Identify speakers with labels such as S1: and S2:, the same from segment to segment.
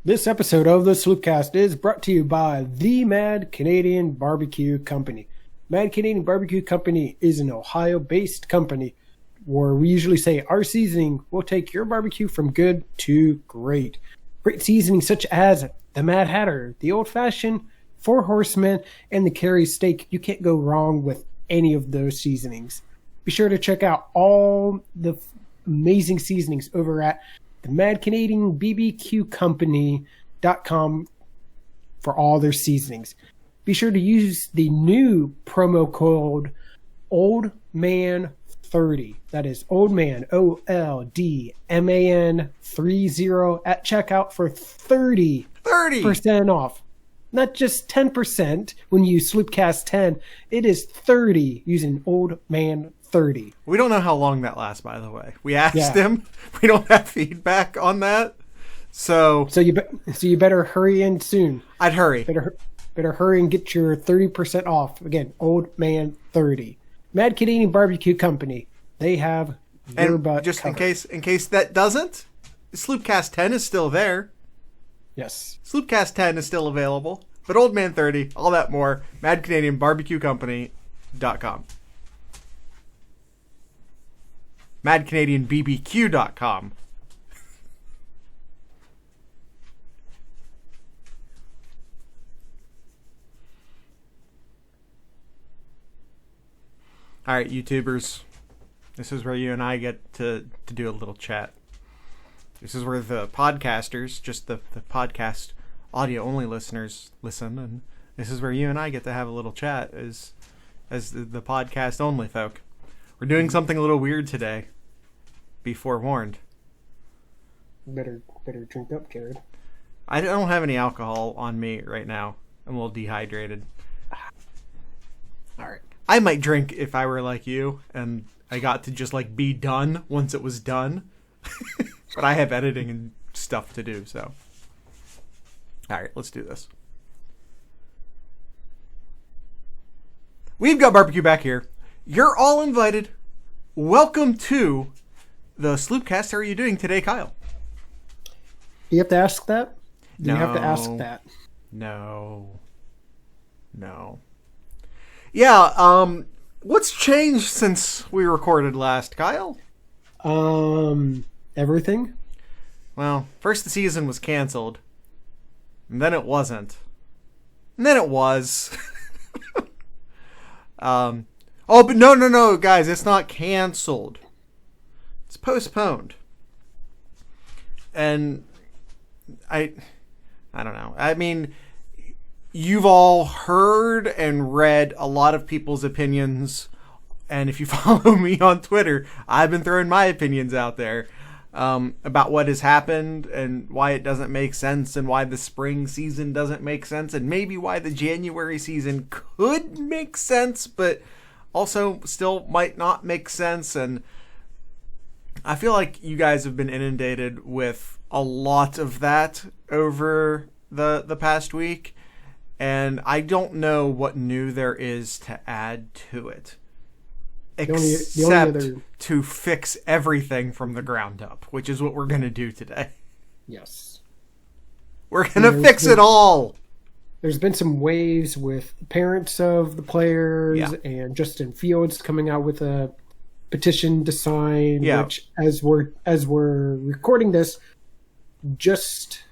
S1: This episode of the Sloopcast is brought to you by the Mad Canadian Barbecue Company. Mad Canadian Barbecue Company is an Ohio-based company where we usually say our seasoning will take your barbecue from good to great. Great seasonings such as the Mad Hatter, the Old Fashioned, Four Horsemen, and the Kerry Steak. You can't go wrong with any of those seasonings. Be sure to check out all the amazing seasonings over at the Mad Canadian BBQ Company.com for all their seasonings. Be sure to use the new promo code OLDMAN30. That is OLDMAN, OLDMAN 30 at checkout for 30% off. Not just 10% when you use Sloopcast 10. It is 30 using OLDMAN 30.
S2: We don't know how long that lasts, by the way. We asked him. We don't have feedback on that. So you better hurry in soon. I'd hurry.
S1: Better hurry and get your 30% off. Again, Old Man 30. Mad Canadian Barbecue Company. They have your butt
S2: just
S1: covered.
S2: in case that doesn't, Sloopcast 10 is still there.
S1: Yes.
S2: Sloopcast 10 is still available. But Old Man 30, all that more, MadCanadianBarbecueCompany.com. MadCanadianBBQ.com. All right, YouTubers. This is where you and I get to do a little chat. This is where the podcasters, just the podcast audio-only listeners, listen. And this is where you and I get to have a little chat as the podcast-only folk. We're doing something a little weird today. Be forewarned.
S1: Better drink up, Jared.
S2: I don't have any alcohol on me right now. I'm a little dehydrated.
S1: All right.
S2: I might drink if I were like you and I got to just like be done once it was done. But I have editing and stuff to do, so. All right, let's do this. We've got barbecue back here. You're all invited. Welcome to the Sloopcast. How are you doing today, Kyle?
S1: Do you have to ask that?
S2: No.
S1: You have to ask that.
S2: No. Yeah, what's changed since we recorded last, Kyle?
S1: Everything?
S2: Well, first the season was canceled. And then it wasn't. And then it was. But no, guys, it's not canceled. It's postponed. And I don't know. I mean, you've all heard and read a lot of people's opinions. And if you follow me on Twitter, I've been throwing my opinions out there about what has happened and why it doesn't make sense and why the spring season doesn't make sense and maybe why the January season could make sense, but also still might not make sense. And I feel like you guys have been inundated with a lot of that over the past week. And I don't know what new there is to add to it. Except to fix everything from the ground up, which is what we're going to do today.
S1: Yes.
S2: We're going to fix it all.
S1: There's been some waves with parents of the players and Justin Fields coming out with a petition to sign, which as we're recording this, just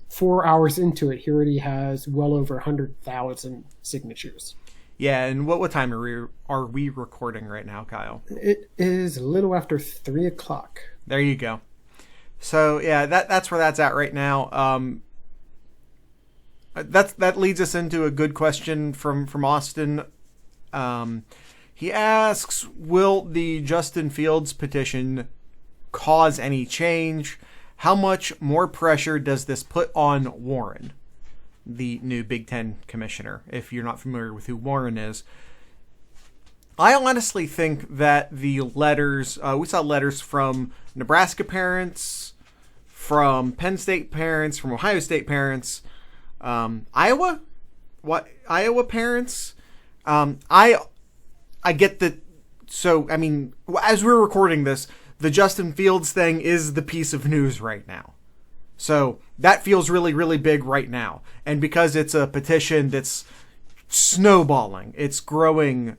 S1: 4 hours into it, he already has well over 100,000 signatures.
S2: Yeah, and what time are we recording right now, Kyle?
S1: It is a little after 3 o'clock.
S2: There you go. So yeah, that's where that's at right now. That leads us into a good question from Austin. He asks, will the Justin Fields petition cause any change? How much more pressure does this put on Warren, the new Big Ten commissioner, if you're not familiar with who Warren is? I honestly think that the letters, we saw letters from Nebraska parents, from Penn State parents, from Ohio State parents, Iowa parents. I get that. So, I mean, as we're recording this, the Justin Fields thing is the piece of news right now. So that feels really, really big right now. And because it's a petition that's snowballing, it's growing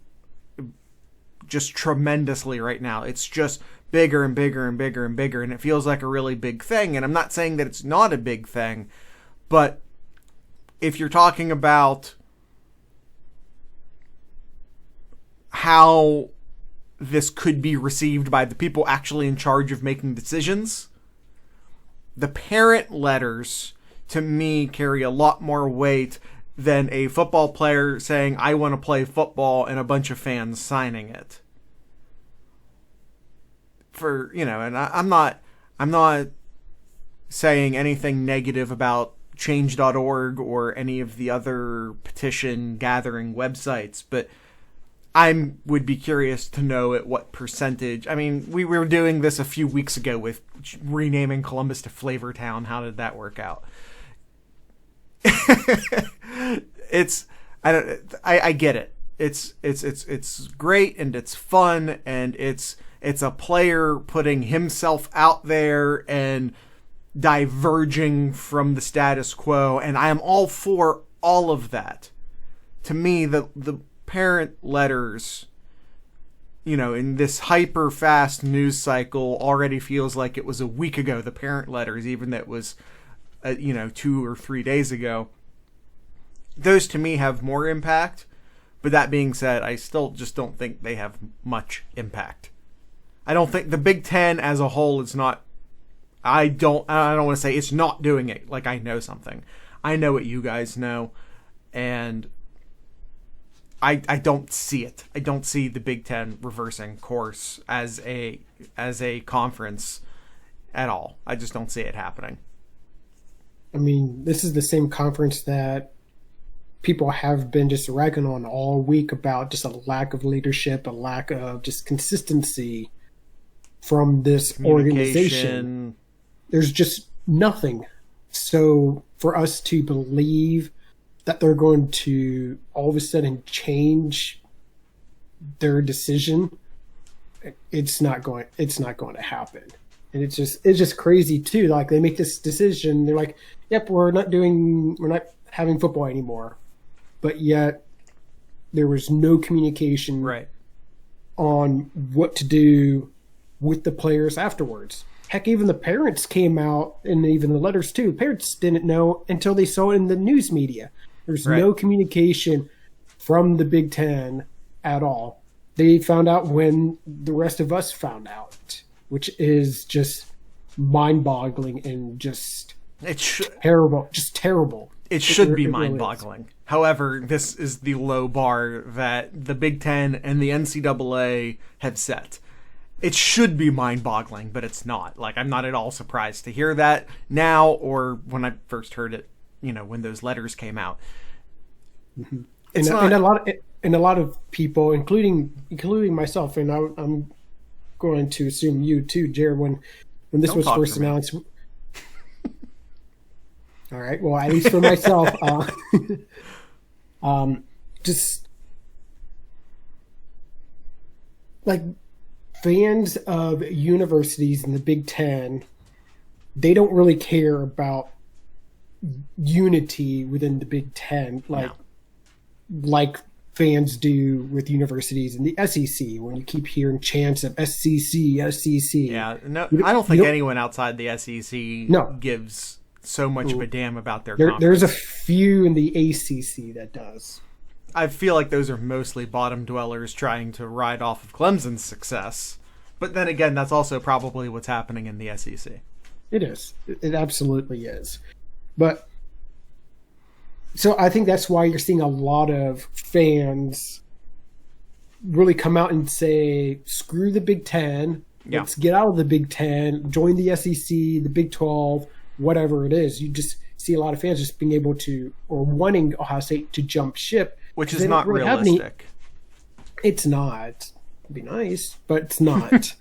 S2: just tremendously right now. It's just bigger and bigger and bigger and bigger, and it feels like a really big thing. And I'm not saying that it's not a big thing, but if you're talking about how this could be received by the people actually in charge of making decisions, the parent letters to me carry a lot more weight than a football player saying, I want to play football, and a bunch of fans signing it. And I'm not saying anything negative about change.org or any of the other petition gathering websites, but I would be curious to know at what percentage. I mean, we were doing this a few weeks ago with renaming Columbus to Flavortown. How did that work out? I get it. It's great, and it's fun, and it's a player putting himself out there and diverging from the status quo, and I am all for all of that. To me, the parent letters, in this hyper fast news cycle, already feels like it was a week ago. The parent letters, even that was 2 or 3 days ago, those to me have more impact. But that being said, I still just don't think they have much impact. I don't think the Big Ten as a whole is not. I don't want to say it's not doing it. Like, I know something. I know what you guys know, and I don't see it. I don't see the Big Ten reversing course as a conference at all. I just don't see it happening.
S1: I mean, this is the same conference that people have been just ragging on all week about just a lack of leadership, a lack of just consistency from this organization. There's just nothing. So for us to believe that they're going to all of a sudden change their decision, it's not going to happen. And it's just crazy too. Like, they make this decision, they're like, yep, we're not having football anymore. But yet there was no communication on what to do with the players afterwards. Heck, even the parents came out, and even the letters too. Parents didn't know until they saw it in the news media. There's no communication from the Big Ten at all. They found out when the rest of us found out, which is just mind-boggling and just terrible. Just terrible.
S2: It should be mind-boggling. However, this is the low bar that the Big Ten and the NCAA have set. It should be mind-boggling, but it's not. Like, I'm not at all surprised to hear that now, or when I first heard it, when those letters came out.
S1: Mm-hmm. And a lot of people, including myself, and I'm going to assume you too, Jared, when this was first announced. All right. Well, at least for myself, just like fans of universities in the Big Ten, they don't really care about unity within the Big Ten, like fans do with universities in the SEC. When you keep hearing chants of SEC.
S2: Yeah, no, I don't think anyone outside the SEC gives so much of a damn about their conference.
S1: There's a few in the ACC that does.
S2: I feel like those are mostly bottom dwellers trying to ride off of Clemson's success. But then again, that's also probably what's happening in the SEC.
S1: It is. It absolutely is. But so I think that's why you're seeing a lot of fans really come out and say, screw the Big Ten. Let's get out of the Big Ten, join the SEC, the Big 12, whatever it is. You just see a lot of fans just being able to, or wanting Ohio State to jump ship.
S2: Which is not really realistic.
S1: It's not. It'd be nice, but it's not.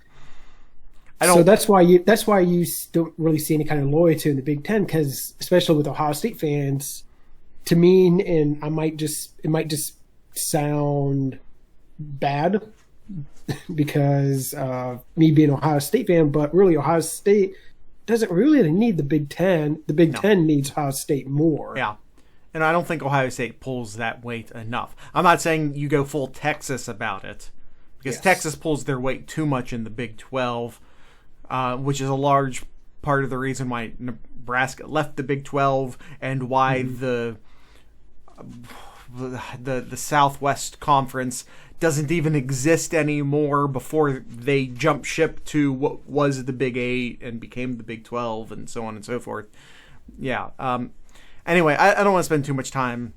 S1: So that's why you don't really see any kind of loyalty in the Big Ten, because especially with Ohio State fans, to me, and it might just sound bad because me being an Ohio State fan, but really Ohio State doesn't really need the Big Ten. The Big
S2: No.
S1: Ten needs Ohio State more.
S2: Yeah. And I don't think Ohio State pulls that weight enough. I'm not saying you go full Texas about it, because
S1: Yes.
S2: Texas pulls their weight too much in the Big 12, which is a large part of the reason why Nebraska left the Big 12 and why the Southwest Conference doesn't even exist anymore before they jumped ship to what was the Big 8 and became the Big 12 and so on and so forth. Yeah. Anyway, I don't want to spend too much time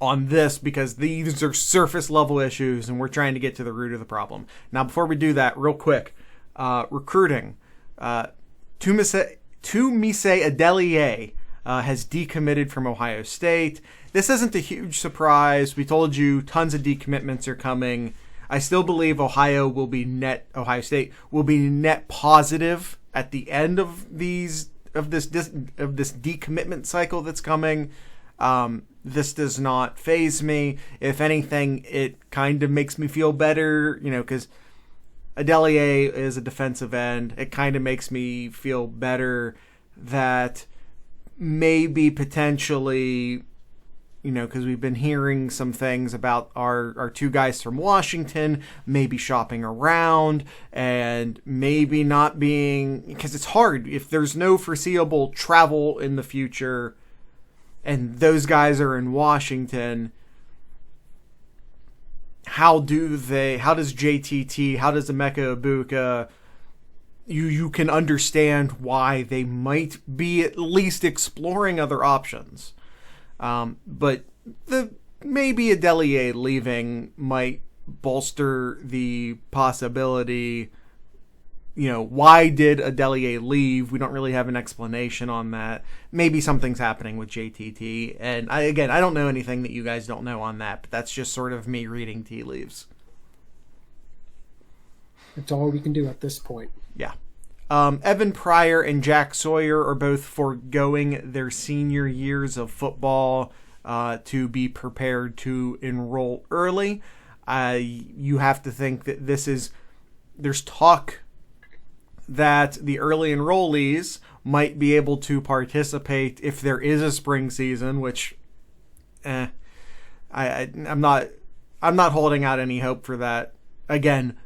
S2: on this because these are surface level issues and we're trying to get to the root of the problem. Now, before we do that, real quick, recruiting. Tumise Adelier has decommitted from Ohio State. This isn't a huge surprise. We told you tons of decommitments are coming. I still believe Ohio State will be net positive at the end of this decommitment cycle that's coming. This does not faze me. If anything, it kind of makes me feel better, because Adelier is a defensive end. It kind of makes me feel better that maybe potentially, because we've been hearing some things about our two guys from Washington maybe shopping around and maybe not being, because it's hard if there's no foreseeable travel in the future and those guys are in Washington. How does JTT, how does Emeka Ibuka, you can understand why they might be at least exploring other options. But maybe Adelier leaving might bolster the possibility. Why did Adelier leave? We don't really have an explanation on that. Maybe something's happening with JTT. And I don't know anything that you guys don't know on that, but that's just sort of me reading tea leaves.
S1: That's all we can do at this point.
S2: Yeah. Evan Pryor and Jack Sawyer are both foregoing their senior years of football to be prepared to enroll early. You have to think that there's talk that the early enrollees might be able to participate if there is a spring season, which I'm not holding out any hope for that. Again,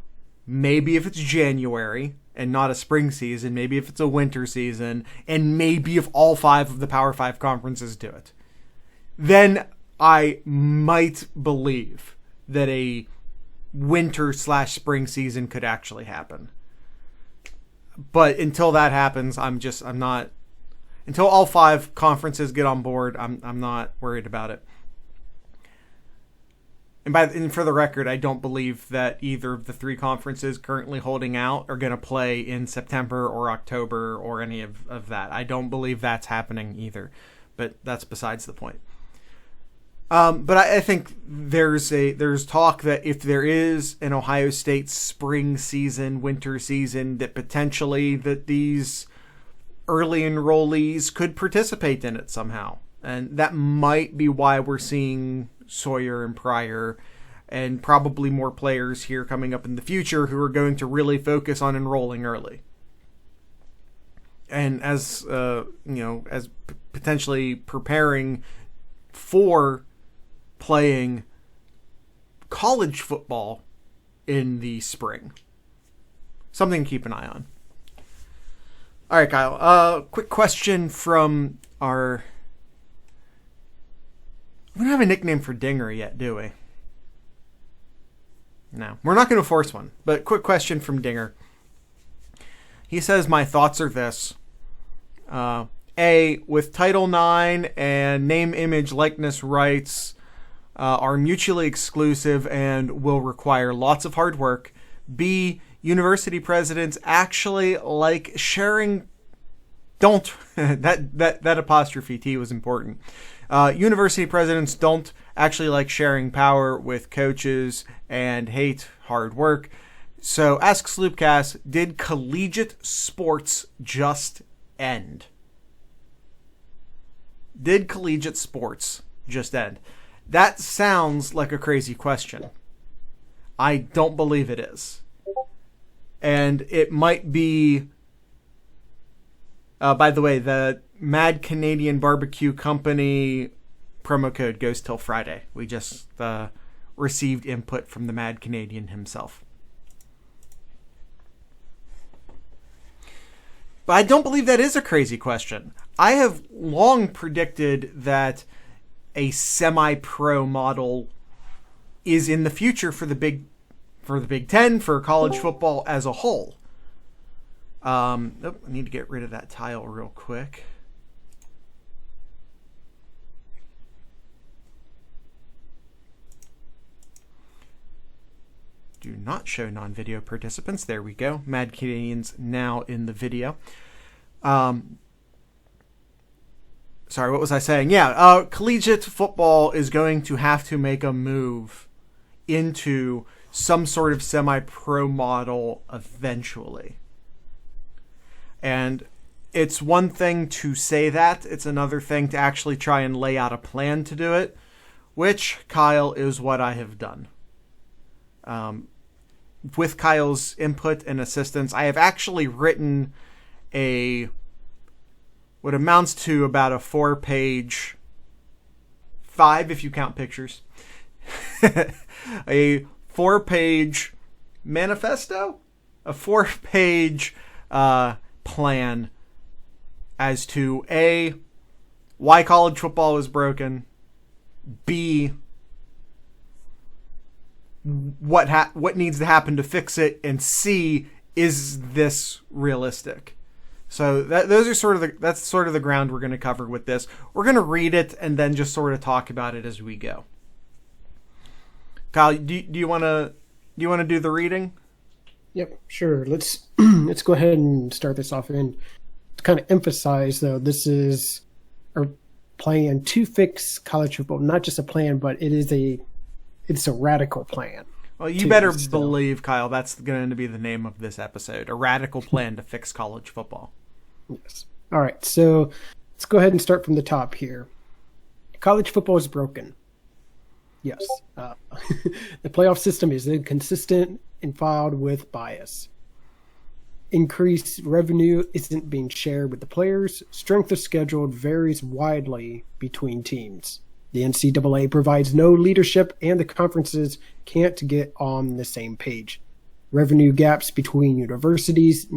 S2: maybe if it's January and not a spring season, maybe if it's a winter season, and maybe if all 5 of the Power 5 conferences do it, then I might believe that a winter/spring season could actually happen. But until that happens, until all 5 conferences get on board, I'm not worried about it. And for the record, I don't believe that either of the 3 conferences currently holding out are going to play in September or October or any of that. I don't believe that's happening either, but that's besides the point. But I think there's talk that if there is an Ohio State spring season, winter season, that potentially that these early enrollees could participate in it somehow. And that might be why we're seeing Sawyer and Pryor and probably more players here coming up in the future who are going to really focus on enrolling early. And as potentially preparing for playing college football in the spring. Something to keep an eye on. All right, Kyle. Quick question from our... We don't have a nickname for Dinger yet, do we? No. We're not going to force one, but quick question from Dinger. He says, my thoughts are this. A, with Title IX and name, image, likeness rights are mutually exclusive and will require lots of hard work. B, university presidents actually like sharing... Don't. that apostrophe T was important. University presidents don't actually like sharing power with coaches and hate hard work. So, ask Sloopcast, did collegiate sports just end? Did collegiate sports just end? That sounds like a crazy question. I don't believe it is. And it might be By the way, the Mad Canadian Barbecue Company promo code goes till Friday. We just received input from the Mad Canadian himself. But I don't believe that is a crazy question. I have long predicted that a semi-pro model is in the future for the Big Ten, for college football as a whole. I need to get rid of that tile real quick. Do not show non-video participants. There we go. Mad Canadians now in the video. Sorry, what was I saying? Yeah, collegiate football is going to have to make a move into some sort of semi-pro model eventually. And it's one thing to say that. It's another thing to actually try and lay out a plan to do it, which, Kyle, is what I have done. With Kyle's input and assistance, I have actually written what amounts to about a 4-page, 5 if you count pictures, a 4-page manifesto, a 4-page plan as to A, why college football is broken, B, what needs to happen to fix it, and C, is this realistic? So that's sort of the ground we're going to cover with this. We're going to read it and then just sort of talk about it as we go. Kyle, do you want to do the reading?
S1: Yep, sure. Let's go ahead and start this off. And to kind of emphasize, though, this is our plan to fix college football. Not just a plan, but it's a radical plan.
S2: Well, you better believe, Kyle, that's going to be the name of this episode: a radical plan to fix college football.
S1: Yes. All right. So let's go ahead and start from the top here. College football is broken. Yes. The playoff system is inconsistent and filed with bias. Increased revenue isn't being shared with the players. Strength of schedule varies widely between teams. The NCAA provides no leadership, and the conferences can't get on the same page. Revenue gaps between universities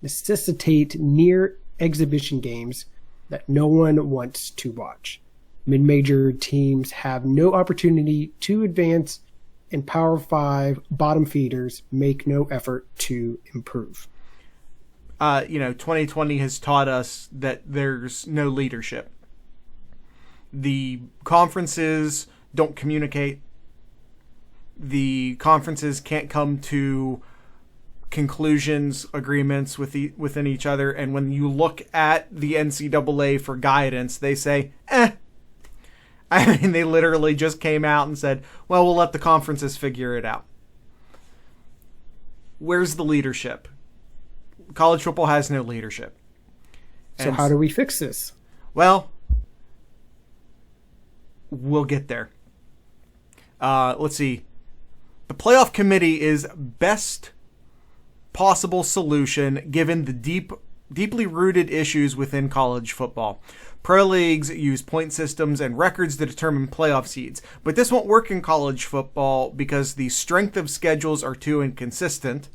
S1: necessitate near exhibition games that no one wants to watch. Mid-major teams have no opportunity to advance, and Power 5 bottom feeders make no effort to improve.
S2: 2020 has taught us that there's no leadership. The conferences don't communicate. The conferences can't come to conclusions, agreements within each other. And when you look at the NCAA for guidance, they say, I mean, they literally just came out and said, well, we'll let the conferences figure it out. Where's the leadership? College football has no leadership.
S1: So how do we fix this?
S2: Well, we'll get there. Let's see. The playoff committee is best possible solution given the deeply rooted issues within college football. Pro leagues use point systems and records to determine playoff seeds, but this won't work in college football because the strength of schedules are too inconsistent.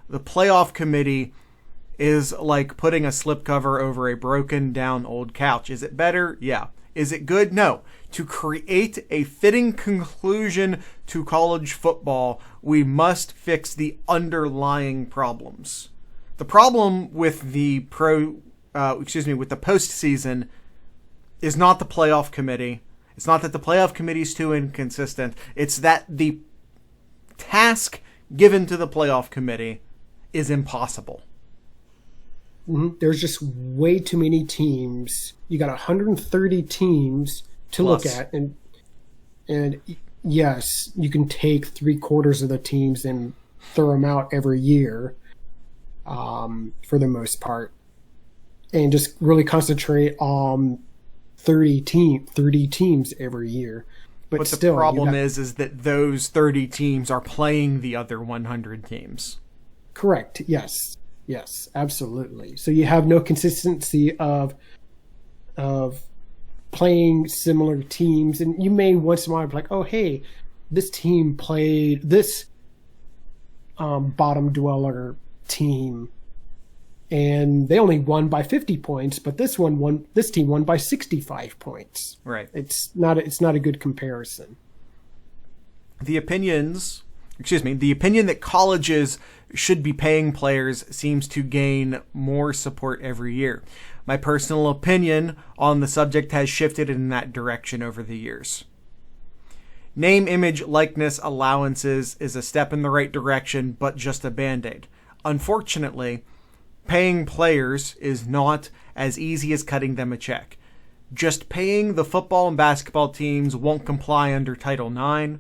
S2: The playoff committee is like putting a slipcover over a broken down old couch. Is it better? Yeah. Is it good? No. To create a fitting conclusion to college football, we must fix the underlying problems. The problem with the with the postseason is not the playoff committee. It's not that the playoff committee is too inconsistent. It's that the task given to the playoff committee is impossible.
S1: Mm-hmm. There's just way too many teams. You got 130 teams to look at, and yes, you can take 3/4 of the teams and throw them out every year, for the most part, and just really concentrate on 30 teams every year. But still,
S2: the problem is that those 30 teams are playing the other 100 teams.
S1: Correct. Yes. Yes, absolutely. So you have no consistency of playing similar teams, and you may once in a while be like, oh, hey, this team played this bottom dweller team, and they only won by 50 points, but this team won by 65 points.
S2: Right.
S1: It's not a good comparison.
S2: The opinion that colleges should be paying players seems to gain more support every year. My personal opinion on the subject has shifted in that direction over the years. Name, image, likeness allowances is a step in the right direction, but just a band-aid. Unfortunately, paying players is not as easy as cutting them a check. Just paying the football and basketball teams won't comply under Title IX.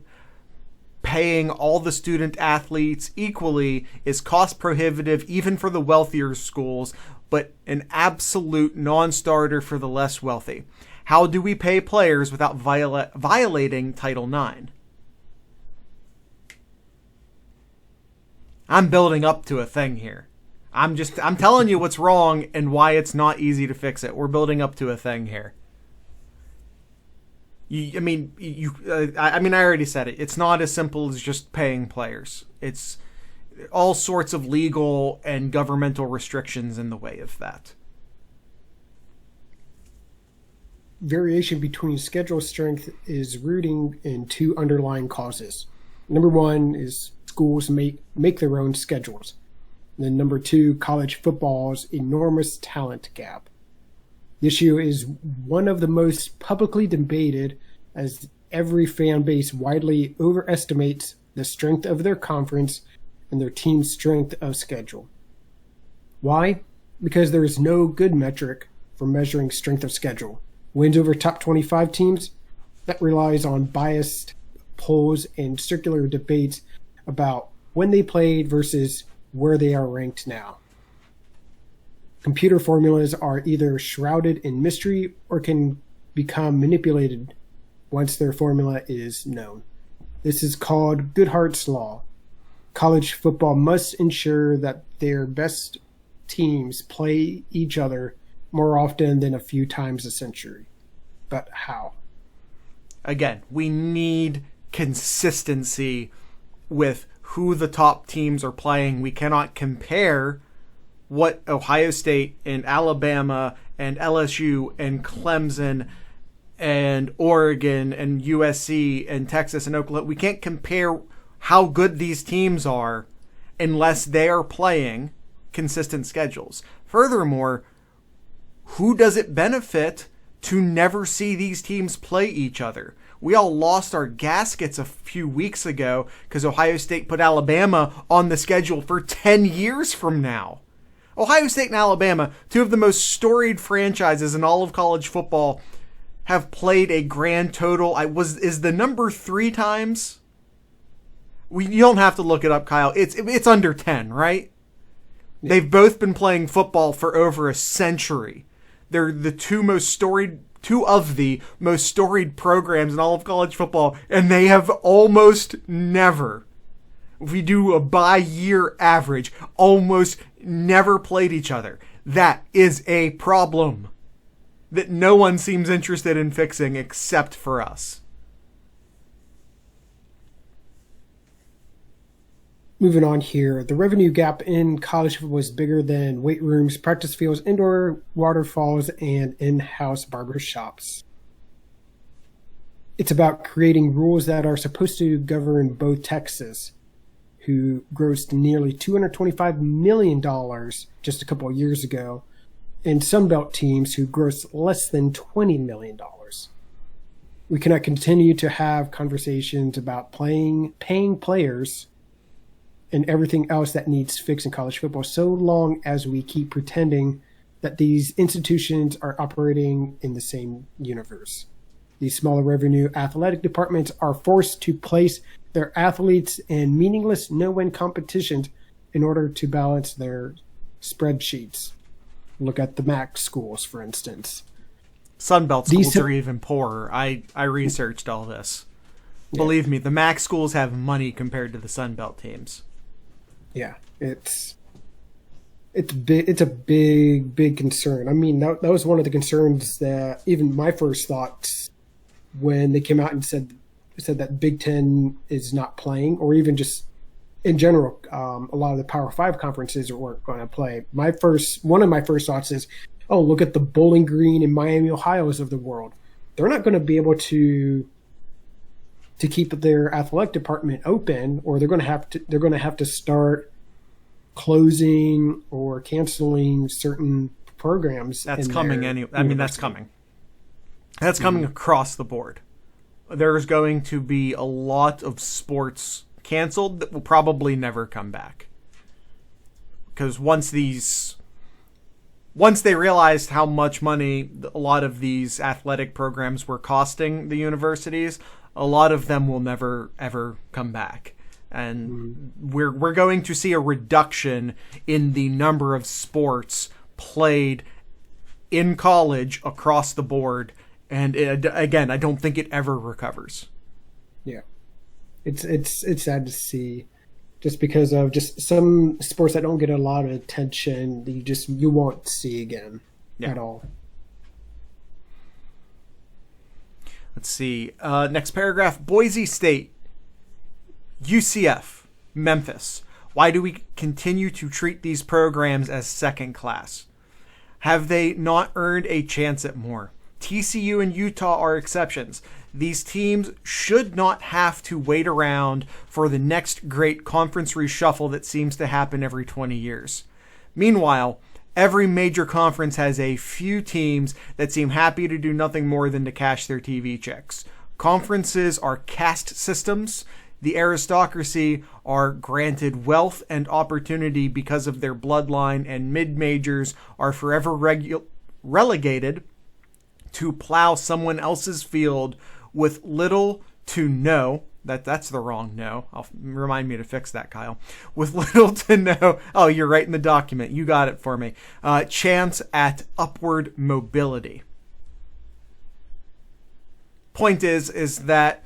S2: Paying all the student athletes equally is cost prohibitive even for the wealthier schools, but an absolute non-starter for the less wealthy. How do we pay players without violating Title IX? I'm building up to a thing here. I'm telling you what's wrong and why it's not easy to fix it. We're building up to a thing here. I already said it. It's not as simple as just paying players. It's all sorts of legal and governmental restrictions in the way of that.
S1: Variation between schedule strength is rooting in two underlying causes. Number one is schools make their own schedules. And then number two, college football's enormous talent gap. The issue is one of the most publicly debated, as every fan base widely overestimates the strength of their conference and their team's strength of schedule. Why? Because there is no good metric for measuring strength of schedule. Wins over top 25 teams, that relies on biased polls and circular debates about when they played versus where they are ranked now. Computer formulas are either shrouded in mystery or can become manipulated once their formula is known. This is called Goodhart's Law. College football must ensure that their best teams play each other more often than a few times a century. But how?
S2: Again, we need consistency with who the top teams are playing. We cannot compare what Ohio State and Alabama and LSU and Clemson and Oregon and USC and Texas and Oklahoma. We can't compare how good these teams are unless they are playing consistent schedules. Furthermore, who does it benefit to never see these teams play each other? We all lost our gaskets a few weeks ago because Ohio State put Alabama on the schedule for 10 years from now. Ohio State and Alabama, two of the most storied franchises in all of college football, have played a grand total. Is the number 3 times? You don't have to look it up, Kyle. It's under 10, right? Yeah. They've both been playing football for over a century. They're the two of the most storied programs in all of college football, and they have almost never, if we do a by-year average, almost never played each other. That is a problem that no one seems interested in fixing except for us.
S1: Moving on here, the revenue gap in college football is bigger than weight rooms, practice fields, indoor waterfalls, and in-house barbershops. It's about creating rules that are supposed to govern both Texas, who grossed nearly $225 million just a couple of years ago, and Sunbelt teams who grossed less than $20 million. We cannot continue to have conversations about paying players and everything else that needs fixed in college football so long as we keep pretending that these institutions are operating in the same universe. These smaller revenue athletic departments are forced to place their athletes in meaningless no-win competitions in order to balance their spreadsheets. Look at the MAC schools, for instance.
S2: Sunbelt schools are even poorer. I researched all this. Yeah. Believe me, the MAC schools have money compared to the Sunbelt teams.
S1: Yeah, it's It's big. It's a big concern. I mean, that was one of the concerns that even my first thoughts when they came out and said that Big Ten is not playing, or even just in general, a lot of the Power Five conferences weren't going to play. One of my first thoughts is, oh, look at the Bowling Green and Miami, Ohio's of the world. They're not going to be able to keep their athletic department open, or they're going to have to start closing or canceling certain programs.
S2: That's coming anyway. I mean, that's coming. That's coming across the board. There's going to be a lot of sports canceled that will probably never come back. Because once they realized how much money a lot of these athletic programs were costing the universities, a lot of them will never, ever come back. And we're going to see a reduction in the number of sports played in college across the board. And again, I don't think it ever recovers.
S1: Yeah, it's sad to see, just because of just some sports that don't get a lot of attention. You won't see again at all.
S2: Let's see. Next paragraph: Boise State, UCF, Memphis. Why do we continue to treat these programs as second class? Have they not earned a chance at more? TCU and Utah are exceptions. These teams should not have to wait around for the next great conference reshuffle that seems to happen every 20 years. Meanwhile, every major conference has a few teams that seem happy to do nothing more than to cash their TV checks. Conferences are caste systems. The aristocracy are granted wealth and opportunity because of their bloodline, and mid-majors are forever relegated to plow someone else's field with little to no. That's the wrong no. Remind me to fix that, Kyle. With little to no. Oh, you're right in the document. You got it for me. Chance at upward mobility. Point is that,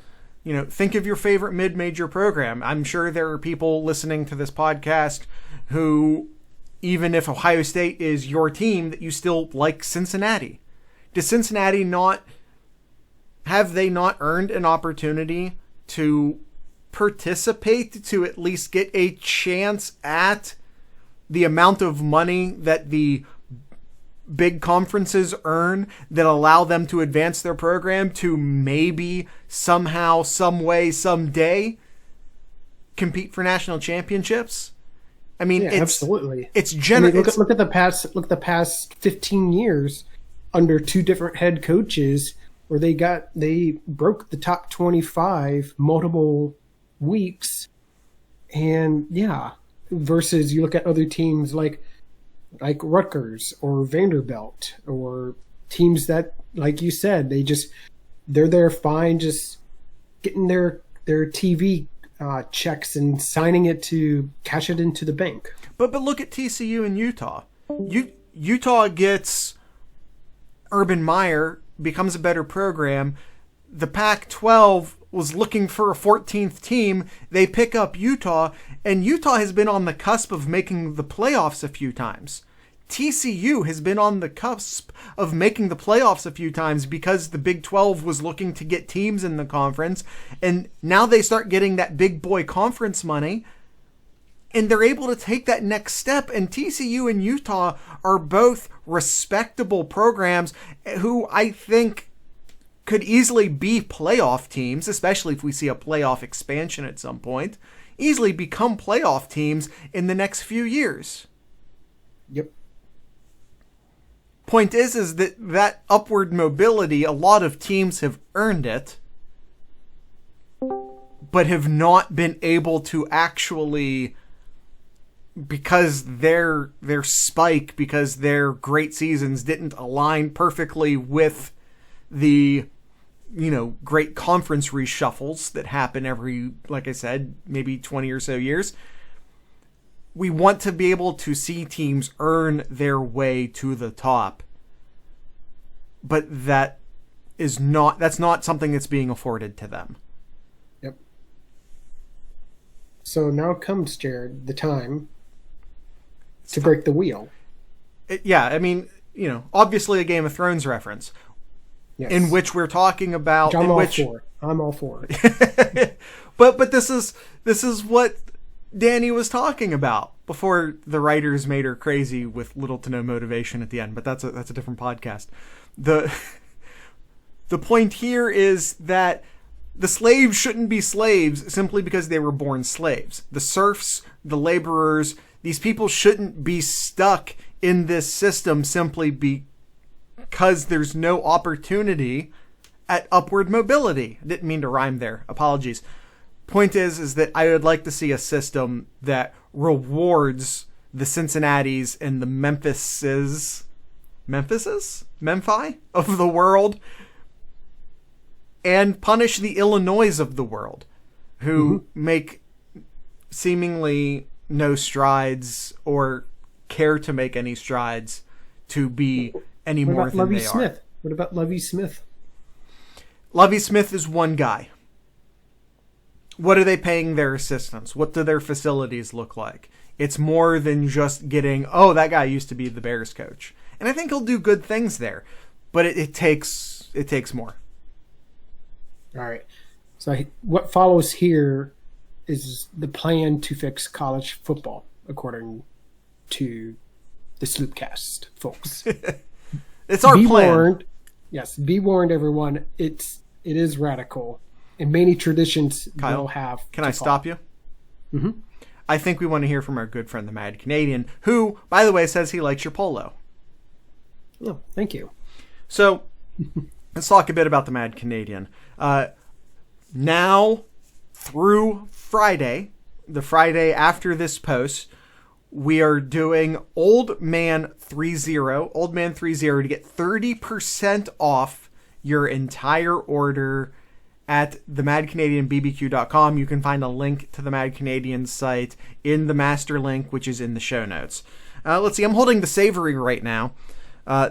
S2: think of your favorite mid-major program. I'm sure there are people listening to this podcast who, even if Ohio State is your team, that you still like Cincinnati. Does Cincinnati have they not earned an opportunity to participate, to at least get a chance at the amount of money that the big conferences earn that allow them to advance their program to maybe somehow, some way, someday compete for national championships? I mean,
S1: absolutely.
S2: It's
S1: look at the past 15 years under two different head coaches, where they broke the top 25 multiple weeks. And versus you look at other teams like Rutgers or Vanderbilt, or teams that, like you said, they're there fine, just getting their TV checks and signing it to cash it into the bank.
S2: But look at TCU and Utah. Utah gets Urban Meyer, becomes a better program. The Pac-12 was looking for a 14th team. They pick up Utah, and Utah has been on the cusp of making the playoffs a few times. TCU has been on the cusp of making the playoffs a few times because the Big 12 was looking to get teams in the conference, and now they start getting that big boy conference money, and they're able to take that next step. And TCU and Utah are both respectable programs who I think could easily be playoff teams, especially if we see a playoff expansion at some point, easily become playoff teams in the next few years.
S1: Yep.
S2: Point is that upward mobility, a lot of teams have earned it, but have not been able to actually, because their spike, because their great seasons didn't align perfectly with the great conference reshuffles that happen every, like I said, maybe 20 or so years. We want to be able to see teams earn their way to the top, but that's not something that's being afforded to them.
S1: Yep. So now comes, Jared, the time to break the wheel.
S2: Yeah, I mean, obviously a Game of Thrones reference.
S1: Yes.
S2: In which we're talking about...
S1: I'm all for
S2: it. But this is what Danny was talking about before the writers made her crazy with little to no motivation at the end. But that's a different podcast. The point here is that the slaves shouldn't be slaves simply because they were born slaves. The serfs, the laborers, these people shouldn't be stuck in this system simply because there's no opportunity at upward mobility. I didn't mean to rhyme there. Apologies. Point is that I would like to see a system that rewards the Cincinnatis and the Memphi of the world and punish the Illinois of the world who make seemingly no strides or care to make any strides to be any more than
S1: Lovie
S2: they
S1: Smith?
S2: are.
S1: What about Lovie Smith?
S2: Lovie Smith is one guy. What are they paying their assistants? What do their facilities look like? It's more than just getting, that guy used to be the Bears coach. And I think he'll do good things there. But it takes more.
S1: All right. So what follows here is the plan to fix college football, according to the Sloopcast folks.
S2: It's our
S1: plan.
S2: Warned,
S1: yes, be warned, everyone. It is radical, and many traditions
S2: Kyle,
S1: will have.
S2: Can I stop you?
S1: Mm-hmm.
S2: I think we want to hear from our good friend, the Mad Canadian, who, by the way, says he likes your polo.
S1: Oh, thank you.
S2: So, let's talk a bit about the Mad Canadian. Now, through Friday, the Friday after this post, we are doing Old Man 30 to get 30% off your entire order at themadcanadianbbq.com. You can find a link to the Mad Canadian site in the master link, which is in the show notes. Let's see, I'm holding the savory right now.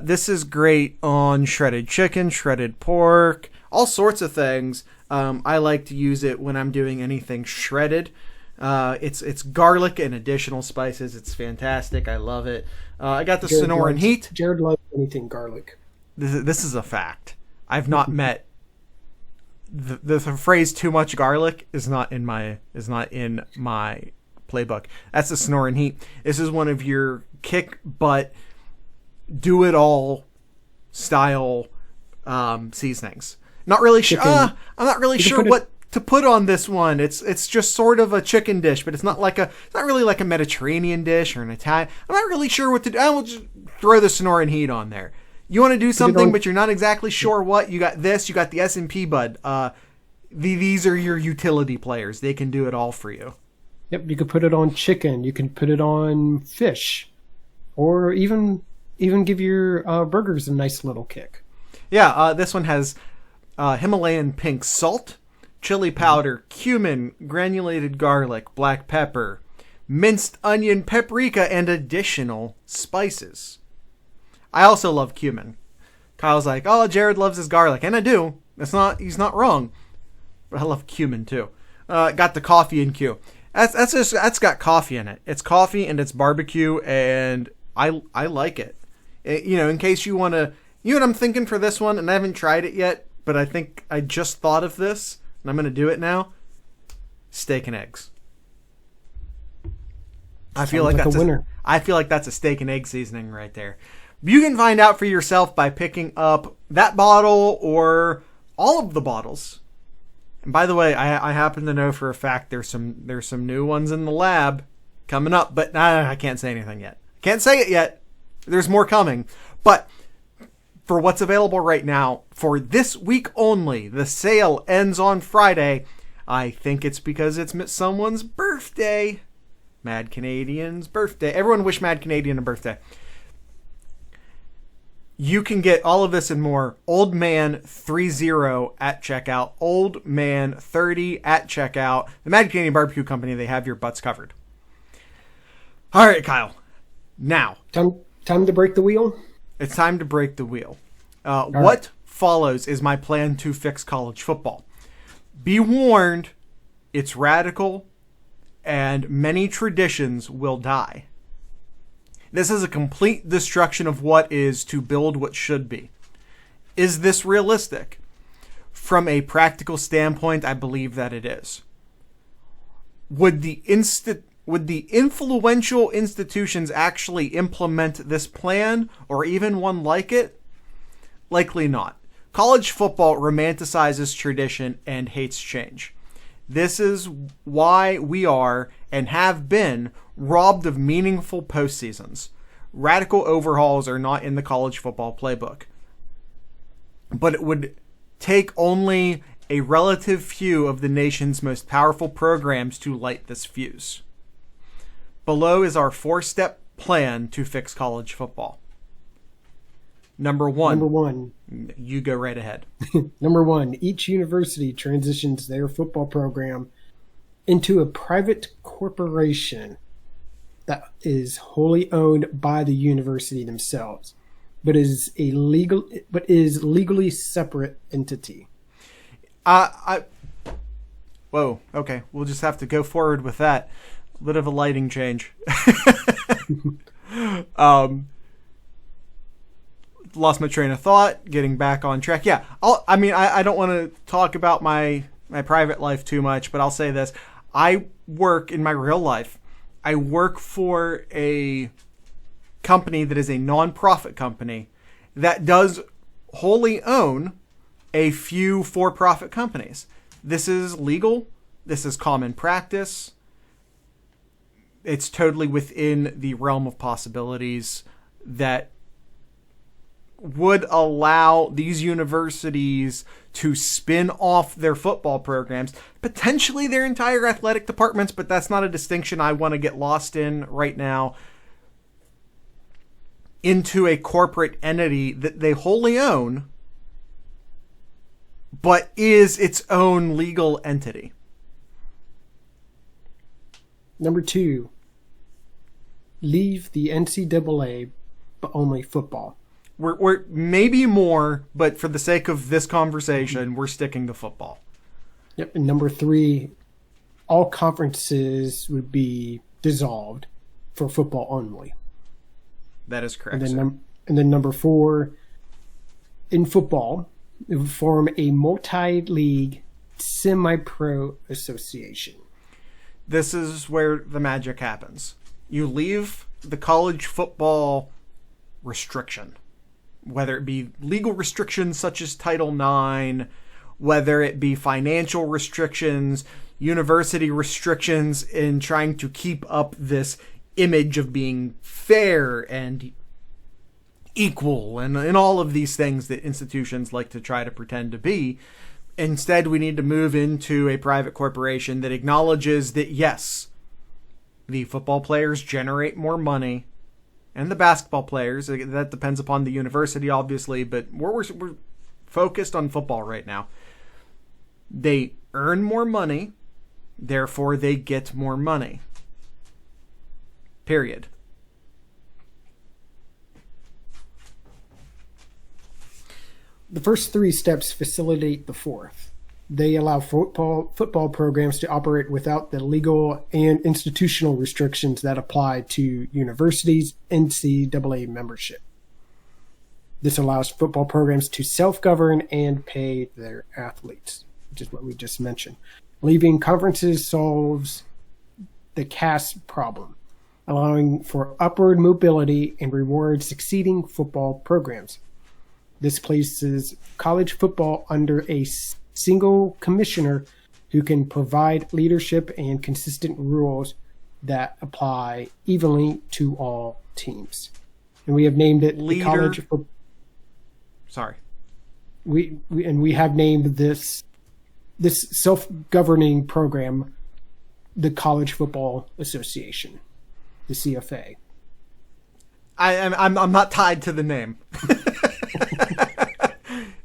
S2: This is great on shredded chicken, shredded pork, all sorts of things. I like to use it when I'm doing anything shredded. It's garlic and additional spices. It's fantastic. I love it. I got the Sonoran Heat.
S1: Jared loves anything garlic.
S2: This is a fact. I've not met the phrase "too much garlic" is not in my playbook. That's the Sonoran Heat. This is one of your kick butt, do it all style seasonings. Not really sure. I'm not really sure what to put on this one. It's just sort of a chicken dish, but it's not really like a Mediterranean dish or an Italian. I'm not really sure what to do. I will just throw the Sonoran Heat on there. You want to do something, but you're not exactly sure what. You got this. You got the S&P bud. These are your utility players. They can do it all for you.
S1: Yep, you could put it on chicken. You can put it on fish, or even give your burgers a nice little kick.
S2: Yeah, this one has Himalayan pink salt, chili powder, cumin, granulated garlic, black pepper, minced onion, paprika, and additional spices. I also love cumin. Kyle's like, oh, Jared loves his garlic. And I do. He's not wrong. But I love cumin too. Got the coffee in Q. That's got coffee in it. It's coffee and it's barbecue, and I like it. In case you want to, what I'm thinking for this one, and I haven't tried it yet, but I think I just thought of this, and I'm going to do it now. Steak and eggs. I feel like that's a winner. I feel like that's a steak and egg seasoning right there. You can find out for yourself by picking up that bottle or all of the bottles. And by the way, I happen to know for a fact there's some new ones in the lab coming up, but I can't say anything yet. Can't say it yet. There's more coming. But for what's available right now, for this week only, the sale ends on Friday. I think it's because it's someone's birthday. Mad Canadian's birthday. Everyone wish Mad Canadian a birthday. You can get all of this and more. Old Man 30 at checkout. Old Man 30 at checkout. The Mad Canadian Barbecue Company, they have your butts covered. All right, Kyle. Now.
S1: Time to break the wheel?
S2: It's time to break the wheel. What follows is my plan to fix college football. Be warned, it's radical, and many traditions will die. This is a complete destruction of what is to build what should be. Is this realistic? From a practical standpoint, I believe that it is. Would the influential institutions actually implement this plan, or even one like it? Likely not. College football romanticizes tradition and hates change. This is why we are, and have been, robbed of meaningful postseasons. Radical overhauls are not in the college football playbook. But it would take only a relative few of the nation's most powerful programs to light this fuse. Below is our 4-step plan to fix college football. Number one. You go right ahead.
S1: Number 1, each university transitions their football program into a private corporation that is wholly owned by the university themselves, but is legally separate entity.
S2: Whoa, okay. We'll just have to go forward with that. A bit of a lighting change. Lost my train of thought. Getting back on track. Yeah, I don't want to talk about my private life too much, but I'll say this. I work in my real life. I work for a company that is a non-profit company that does wholly own a few for-profit companies. This is legal. This is common practice. It's totally within the realm of possibilities that would allow these universities to spin off their football programs, potentially their entire athletic departments, but that's not a distinction I want to get lost in right now, into a corporate entity that they wholly own, but is its own legal entity.
S1: Number 2, leave the NCAA, but only football.
S2: We're maybe more, but for the sake of this conversation, we're sticking to football.
S1: Yep. And number 3, all conferences would be dissolved for football only.
S2: That is correct.
S1: And then number 4, in football, it would form a multi-league semi-pro association.
S2: This is where the magic happens. You leave the college football restriction, whether it be legal restrictions such as Title IX, whether it be financial restrictions, university restrictions in trying to keep up this image of being fair and equal and all of these things that institutions like to try to pretend to be. Instead, we need to move into a private corporation that acknowledges that, yes, the football players generate more money, and the basketball players. That depends upon the university, obviously, but we're focused on football right now. They earn more money, therefore they get more money. Period.
S1: The first 3 steps facilitate the 4th. They allow football programs to operate without the legal and institutional restrictions that apply to universities' NCAA membership. This allows football programs to self-govern and pay their athletes, which is what we just mentioned. Leaving conferences solves the caste problem, allowing for upward mobility and rewards succeeding football programs. This places college football under a single commissioner who can provide leadership and consistent rules that apply evenly to all teams. And we have named it the college.
S2: Sorry.
S1: We have named this self-governing program the College Football Association, the CFA.
S2: I'm not tied to the name.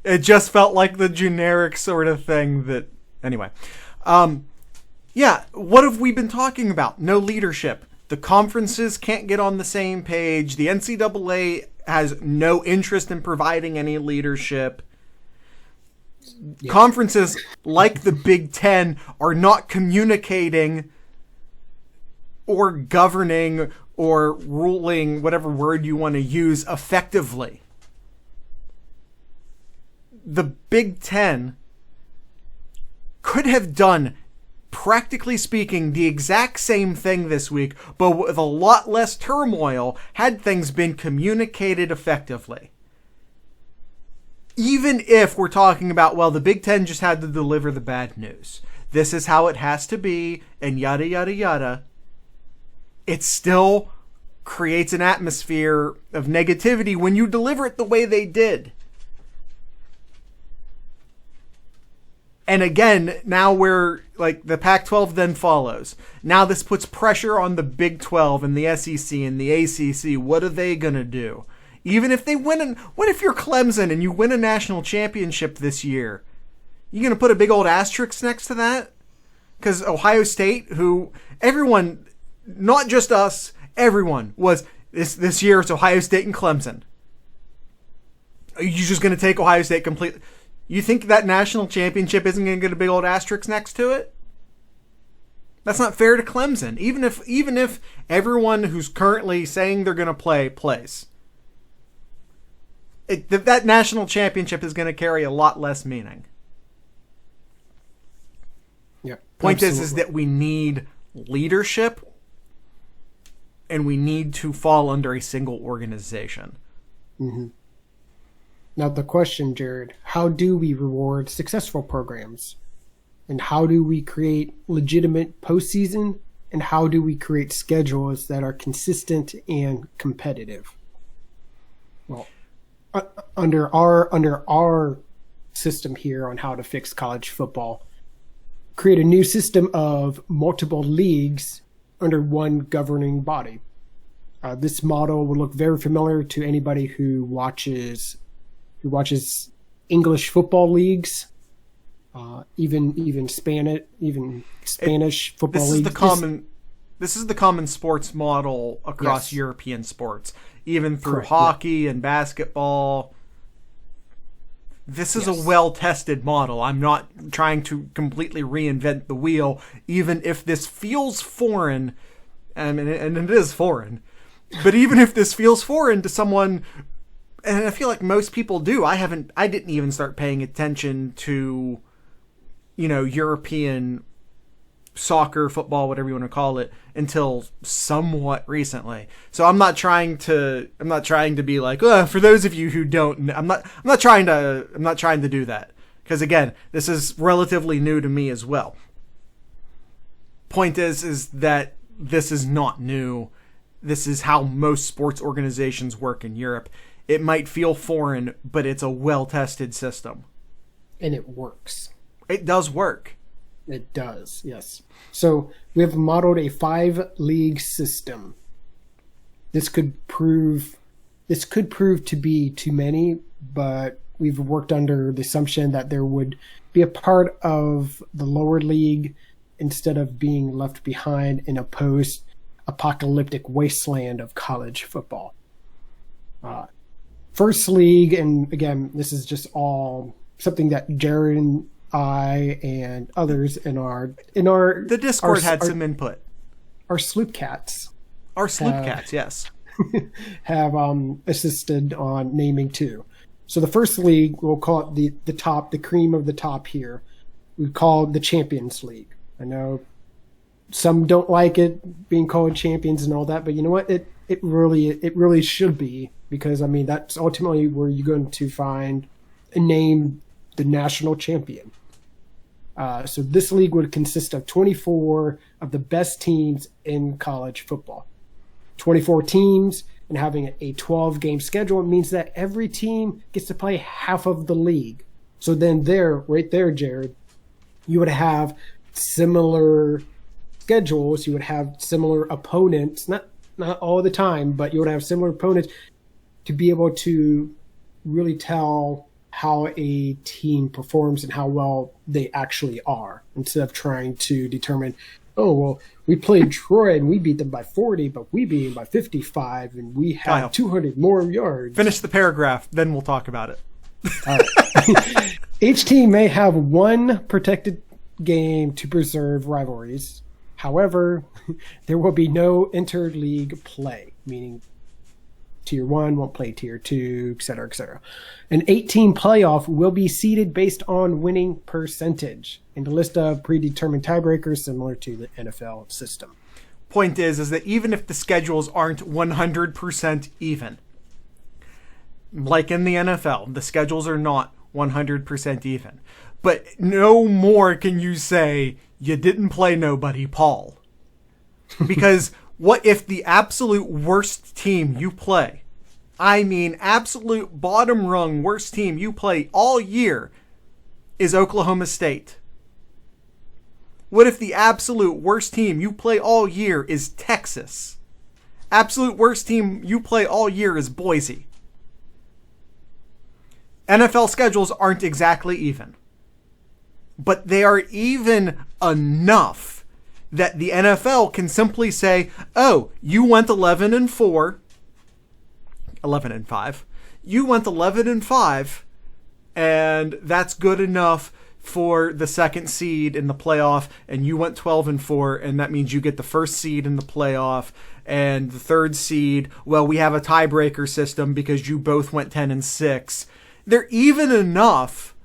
S2: It just felt like the generic sort of thing that... Anyway. Yeah, what have we been talking about? No leadership. The conferences can't get on the same page. The NCAA has no interest in providing any leadership. Yeah. Conferences, like the Big Ten, are not communicating or governing or ruling, whatever word you want to use, effectively. The Big Ten could have done, practically speaking, the exact same thing this week, but with a lot less turmoil had things been communicated effectively. Even if we're talking about, well, the Big Ten just had to deliver the bad news. This is how it has to be, and yada, yada, yada. It still creates an atmosphere of negativity when you deliver it the way they did. And again, now we're like the Pac-12 then follows. Now this puts pressure on the Big 12 and the SEC and the ACC. What are they going to do? Even if they win, what if you're Clemson and you win a national championship this year? You going to put a big old asterisk next to that? Because Ohio State, who everyone, not just us, everyone was, this year it's Ohio State and Clemson. Are you just going to take Ohio State completely? You think that national championship isn't going to get a big old asterisk next to it? That's not fair to Clemson. Even if everyone who's currently saying they're going to play plays, that national championship is going to carry a lot less meaning.
S1: Yeah.
S2: Point is that we need leadership, and we need to fall under a single organization.
S1: Mm-hmm. Now the question, Jared, how do we reward successful programs? And how do we create legitimate postseason? And how do we create schedules that are consistent and competitive? Well, under our system here on how to fix college football, create a new system of multiple leagues under one governing body. This model will look very familiar to anybody who watches English football leagues, even Spanish football leagues.
S2: This is the common sports model across European sports, even through hockey and basketball. This is a well-tested model. I'm not trying to completely reinvent the wheel, even if this feels foreign, and it is foreign. But even if this feels foreign to someone, and I feel like most people do, I didn't even start paying attention to, European soccer, football, whatever you want to call it, until somewhat recently. So I'm not trying to be like, for those of you who don't, I'm not trying to do that. Because again, this is relatively new to me as well. Point is that this is not new. This is how most sports organizations work in Europe. It might feel foreign, but it's a well-tested system.
S1: And it works.
S2: It does work.
S1: It does, yes. So we have modeled a 5-league system. This could prove to be too many, but we've worked under the assumption that there would be a part of the lower league instead of being left behind in a post-apocalyptic wasteland of college football. First league, and again, this is just all something that Jared and I and others in our
S2: the Discord had some input.
S1: Our sloop cats.
S2: Yes.
S1: have assisted on naming too. So the first league, we'll call it the top, the cream of the top here. We call it the Champions League. I know some don't like it being called champions and all that, but you know what? It really should be, because that's ultimately where you're going to find and name the national champion. So this league would consist of 24 of the best teams in college football. 24 teams, and having a 12-game schedule means that every team gets to play half of the league. So then right there, Jared, you would have similar schedules. You would have similar opponents, not all the time, but you would have similar opponents to be able to really tell how a team performs and how well they actually are, instead of trying to determine, oh, well, we played Troy and we beat them by 40, but we beat them by 55 and we had 200 more yards.
S2: Finish the paragraph, then we'll talk about it.
S1: All right. Each team may have one protected game to preserve rivalries. However, there will be no interleague play, meaning Tier 1 won't play Tier 2, etc., etc. An 8-team playoff will be seeded based on winning percentage and a list of predetermined tiebreakers similar to the NFL system.
S2: Point is that even if the schedules aren't 100% even, like in the NFL, the schedules are not 100% even. But no more can you say, you didn't play nobody, Paul. Because what if the absolute worst team you play, I mean absolute bottom rung worst team you play all year, is Oklahoma State? What if the absolute worst team you play all year is Texas? Absolute worst team you play all year is Boise. NFL schedules aren't exactly even. But they are even enough that the NFL can simply say, oh, you went 11-4, 11-5. You went 11-5, and that's good enough for the second seed in the playoff, and you went 12-4, and that means you get the first seed in the playoff, and the third seed, well, we have a tiebreaker system because you both went 10-6. They're even enough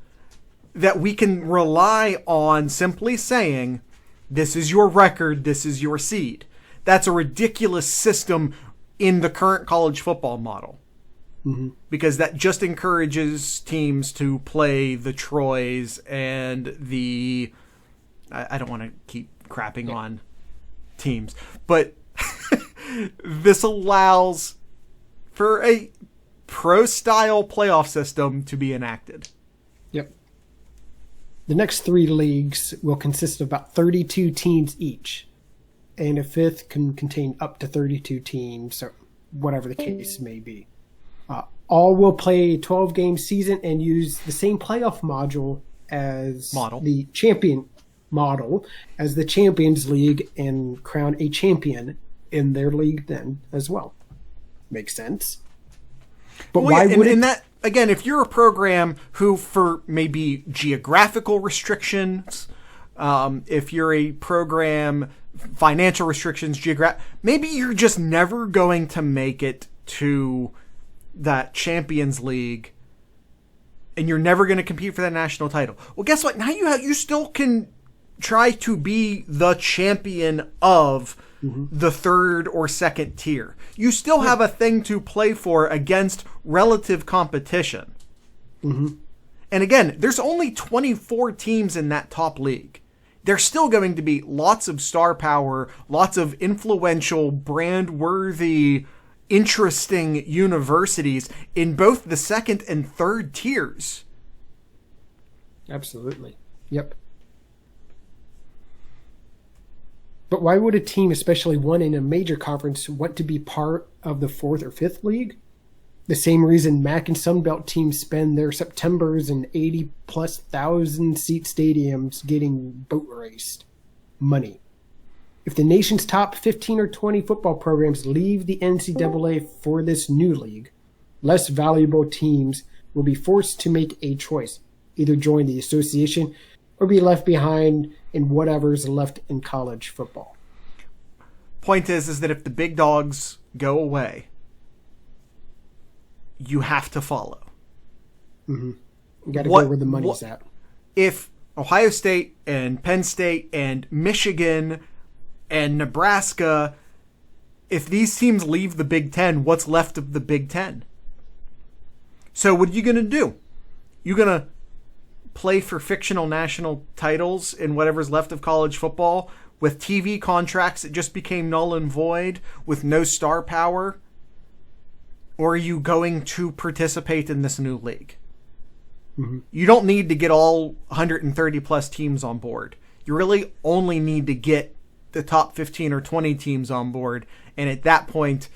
S2: that we can rely on simply saying, this is your record, this is your seed. That's a ridiculous system in the current college football model. Mm-hmm. Because that just encourages teams to play the Troys and the... I don't want to keep crapping on teams, but this allows for a pro-style playoff system to be enacted.
S1: Yep. The next 3 leagues will consist of about 32 teams each, and a fifth can contain up to 32 teams, or whatever the case may be. All will play a 12-game season and use the same playoff module as the champion model as the Champions League, and crown a champion in their league then as well. Makes sense. But why would it?
S2: That, again, if you're a program who, for maybe geographical restrictions, if you're a program, financial restrictions, maybe you're just never going to make it to that Champions League, and you're never going to compete for that national title. Well, guess what? Now you still can try to be the champion of the third or second tier. You still have a thing to play for against relative competition. Mm-hmm. And again, there's only 24 teams in that top league. There's still going to be lots of star power, lots of influential, brand-worthy, interesting universities in both the second and third tiers.
S1: Absolutely. Yep. But why would a team, especially one in a major conference, want to be part of the 4th or 5th league? The same reason MAC and Sunbelt teams spend their Septembers in 80+ thousand seat stadiums getting boat raced. Money. If the nation's top 15 or 20 football programs leave the NCAA for this new league, less valuable teams will be forced to make a choice. Either join the association or be left behind in whatever's left in college football.
S2: Point is that if the big dogs go away, you have to follow.
S1: Mm-hmm. You got to go where the money's at.
S2: If Ohio State and Penn State and Michigan and Nebraska, if these teams leave the Big Ten, what's left of the Big Ten? So what are you going to do? You're going to play for fictional national titles in whatever's left of college football with TV contracts that just became null and void with no star power? Or are you going to participate in this new league? Mm-hmm. You don't need to get all 130 plus teams on board. You really only need to get the top 15 or 20 teams on board. And at that point,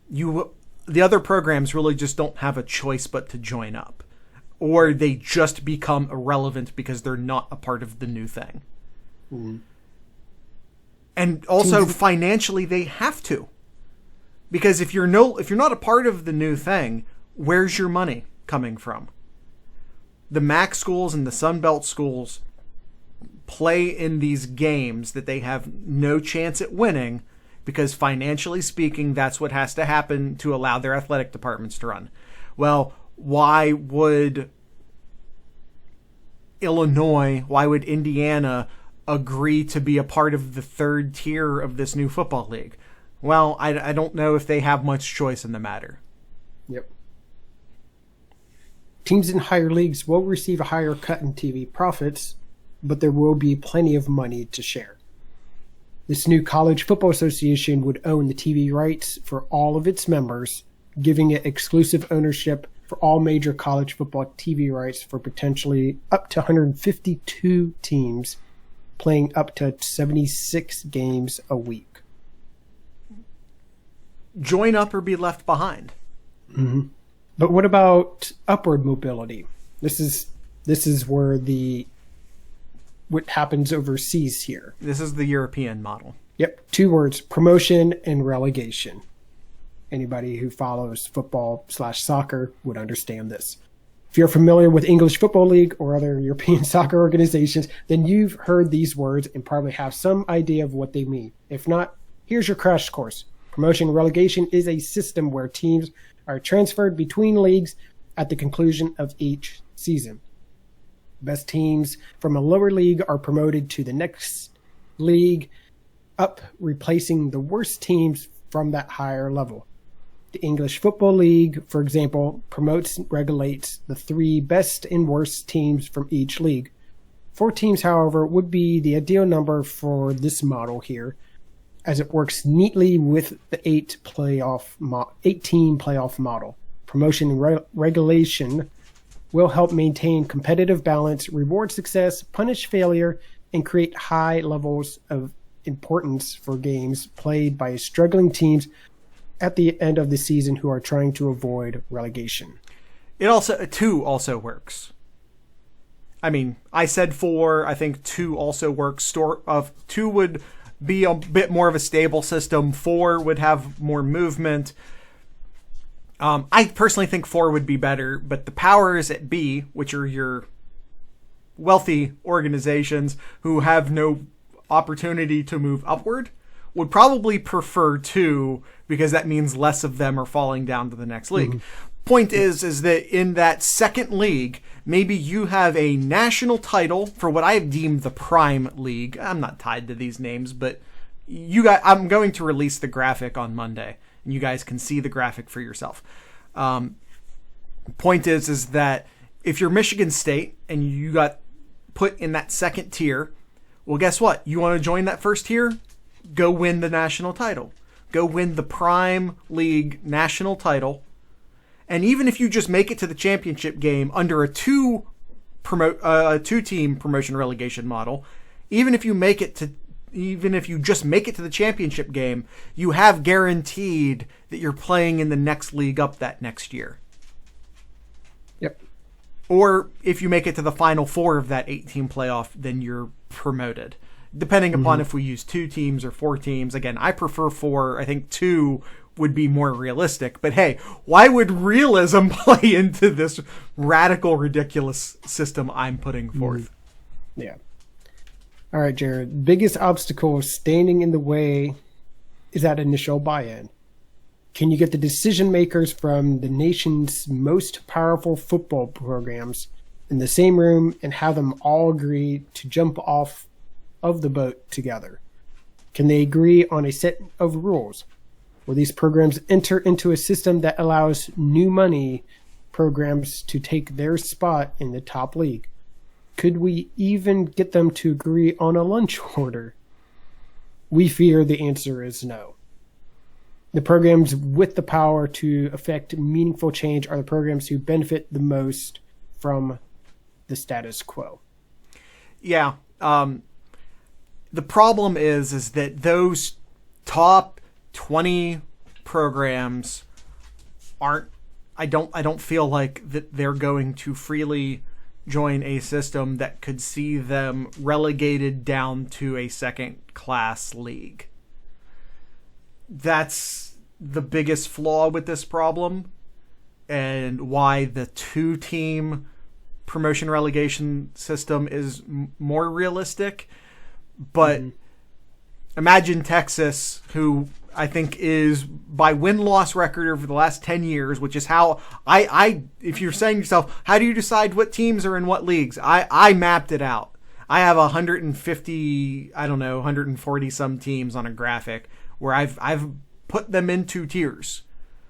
S2: the other programs really just don't have a choice but to join up. Or they just become irrelevant because they're not a part of the new thing. Mm-hmm. And also financially, they have to. Because if you're not a part of the new thing, where's your money coming from? The MAC schools and the Sunbelt schools play in these games that they have no chance at winning because financially speaking, that's what has to happen to allow their athletic departments to run. Well, why would Illinois, why would Indiana agree to be a part of the third tier of this new football league? Well, I don't know if they have much choice in the matter.
S1: Yep. Teams in higher leagues will receive a higher cut in TV profits, but there will be plenty of money to share. This new College Football Association would own the TV rights for all of its members, giving it exclusive ownership for all major college football TV rights for potentially up to 152 teams playing up to 76 games a week.
S2: Join up or be left behind.
S1: Mm-hmm. But what about upward mobility? This is where what happens overseas here.
S2: This is the European model.
S1: Yep. 2 words: promotion and relegation. Anybody who follows football/soccer would understand this. If you're familiar with English Football League or other European soccer organizations, then you've heard these words and probably have some idea of what they mean. If not, here's your crash course. Promotion and relegation is a system where teams are transferred between leagues at the conclusion of each season. Best teams from a lower league are promoted to the next league up, replacing the worst teams from that higher level. The English Football League, for example, promotes and regulates the 3 best and worst teams from each league. 4 teams, however, would be the ideal number for this model here, as it works neatly with the 8-team playoff model. Promotion and regulation will help maintain competitive balance, reward success, punish failure, and create high levels of importance for games played by struggling teams at the end of the season who are trying to avoid relegation.
S2: 2 also works. I mean, I said 4. I think 2 also works. 2 would be a bit more of a stable system. 4 would have more movement. I personally think 4 would be better, but the powers at be, which are your wealthy organizations who have no opportunity to move upward, would probably prefer 2 because that means less of them are falling down to the next league. Mm-hmm. Point is that in that second league, maybe you have a national title for what I've deemed the prime league. I'm not tied to these names, but I'm going to release the graphic on Monday, and you guys can see the graphic for yourself. Point is that if you're Michigan State and you got put in that second tier, well, guess what? You want to join that first tier? Go win the national title. Go win the prime league national title. And even if you just make it to the championship game under a 2-team promotion relegation model, even if you just make it to the championship game, you have guaranteed that you're playing in the next league up that next year.
S1: Yep.
S2: Or if you make it to the final 4 of that 8-team playoff, then you're promoted. Depending upon if we use 2 teams or 4 teams. Again, I prefer 4. I think 2 would be more realistic. But hey, why would realism play into this radical, ridiculous system I'm putting forth?
S1: Yeah. All right, Jared. Biggest obstacle standing in the way is that initial buy-in. Can you get the decision makers from the nation's most powerful football programs in the same room and have them all agree to jump off of the boat together? Can they agree on a set of rules? Will these programs enter into a system that allows new money programs to take their spot in the top league? Could we even get them to agree on a lunch order? We fear the answer is no. The programs with the power to affect meaningful change are the programs who benefit the most from the status quo.
S2: Yeah. The problem is that those top 20 programs I don't feel like that they're going to freely join a system that could see them relegated down to a second class league. That's the biggest flaw with this problem, and why the 2-team promotion relegation system is more realistic. But imagine Texas, who I think is by win-loss record over the last 10 years, which is how if you're saying to yourself, how do you decide what teams are in what leagues? I mapped it out. I have 140 some teams on a graphic where I've put them into tiers.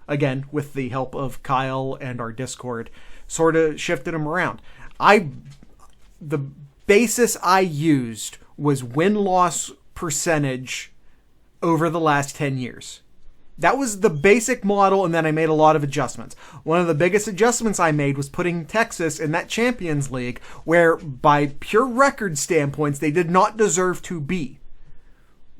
S2: Again, with the help of Kyle and our Discord, sort of shifted them around. The basis I used was win-loss percentage over the last 10 years. That was the basic model, and then I made a lot of adjustments. One of the biggest adjustments I made was putting Texas in that Champions League, where by pure record standpoints, they did not deserve to be.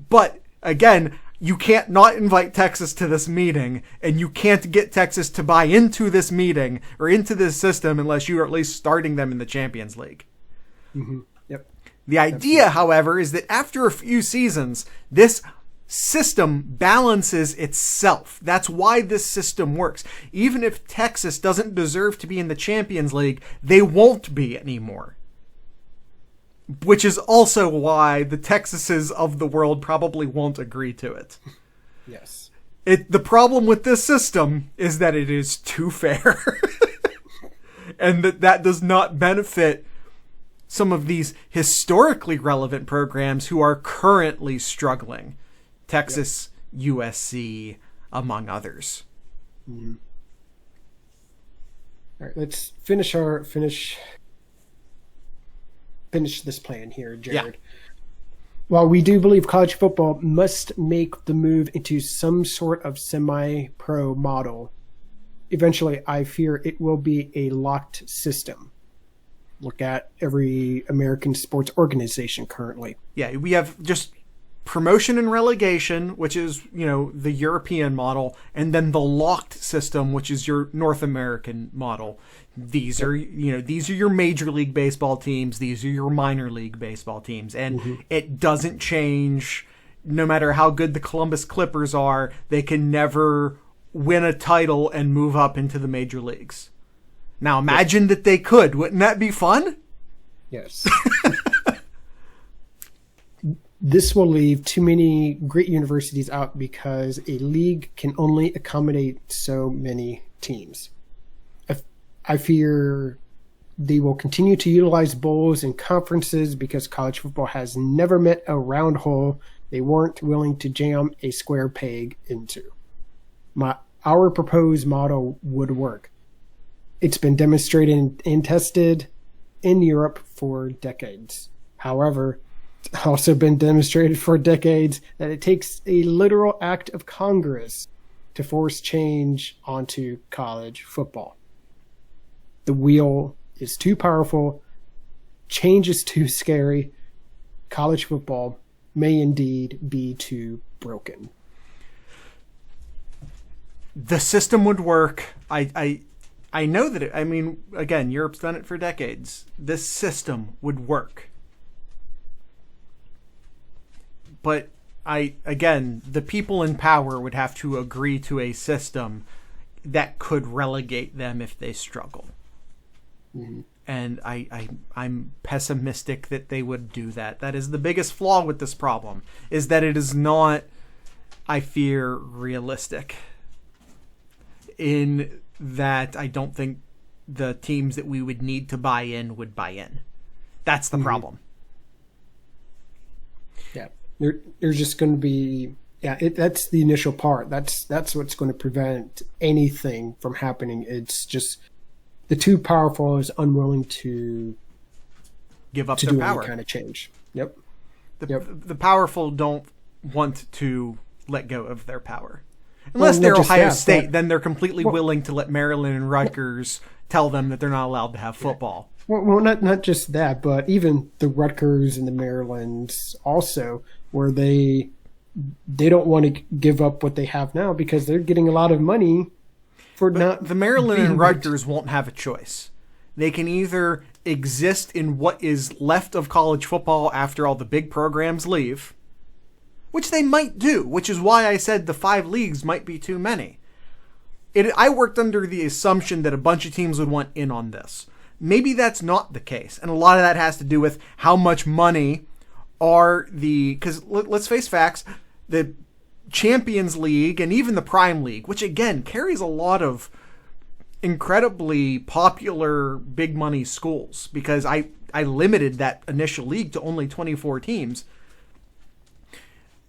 S2: But, again, you can't not invite Texas to this meeting, and you can't get Texas to buy into this meeting, or into this system, unless you are at least starting them in the Champions League.
S1: Mm-hmm. Yep.
S2: The idea, however, is that after a few seasons, this system balances itself. That's why this system works. Even if Texas doesn't deserve to be in the Champions League, they won't be anymore. Which is also why the Texases of the world probably won't agree to it.
S1: Yes.
S2: The problem with this system is that it is too fair. And that does not benefit some of these historically relevant programs who are currently struggling. Texas, yep. USC, among others.
S1: Mm-hmm. All right, let's finish this plan here, Jared. Yeah. While we do believe college football must make the move into some sort of semi-pro model, eventually I fear it will be a locked system. Look at every American sports organization currently.
S2: Yeah, we have just promotion and relegation, which is, the European model, and then the locked system, which is your North American model. These are your Major League Baseball teams. These are your minor league baseball teams. And it doesn't change no matter how good the Columbus Clippers are. They can never win a title and move up into the major leagues. Now imagine that they could. Wouldn't that be fun?
S1: Yes. This will leave too many great universities out because a league can only accommodate so many teams. I fear they will continue to utilize bowls and conferences because college football has never met a round hole they weren't willing to jam a square peg into. Our proposed model would work. It's been demonstrated and tested in Europe for decades. However, it's also been demonstrated for decades that it takes a literal act of Congress to force change onto college football. The wheel is too powerful. Change is too scary. College football may indeed be too broken.
S2: The system would work. I know that again, Europe's done it for decades. This system would work. But the people in power would have to agree to a system that could relegate them if they struggle. Mm-hmm. And I'm pessimistic that they would do that. That is the biggest flaw with this problem, is that it is not, I fear, realistic. In that I don't think the teams that we would need to buy in would buy in. That's the problem.
S1: Yeah. There's just going to be, that's the initial part. That's what's going to prevent anything from happening. It's just the too powerful is unwilling to
S2: give up
S1: to
S2: their
S1: do
S2: power.
S1: Any kind of change. Yep.
S2: The powerful don't want to let go of their power. Unless they're Ohio State, then they're completely willing to let Maryland and Rutgers tell them that they're not allowed to have football.
S1: Well, not just that, but even the Rutgers and the Marylands also, where they don't want to give up what they have now because they're getting a lot of money for not.
S2: The Maryland and Rutgers won't have a choice. They can either exist in what is left of college football after all the big programs leave, which they might do, which is why I said the 5 leagues might be too many. I worked under the assumption that a bunch of teams would want in on this. maybe that's not the case. And a lot of that has to do with how much money because let's face facts, the Champions League and even the Prime League, which again carries a lot of incredibly popular big money schools, because I limited that initial league to only 24 teams.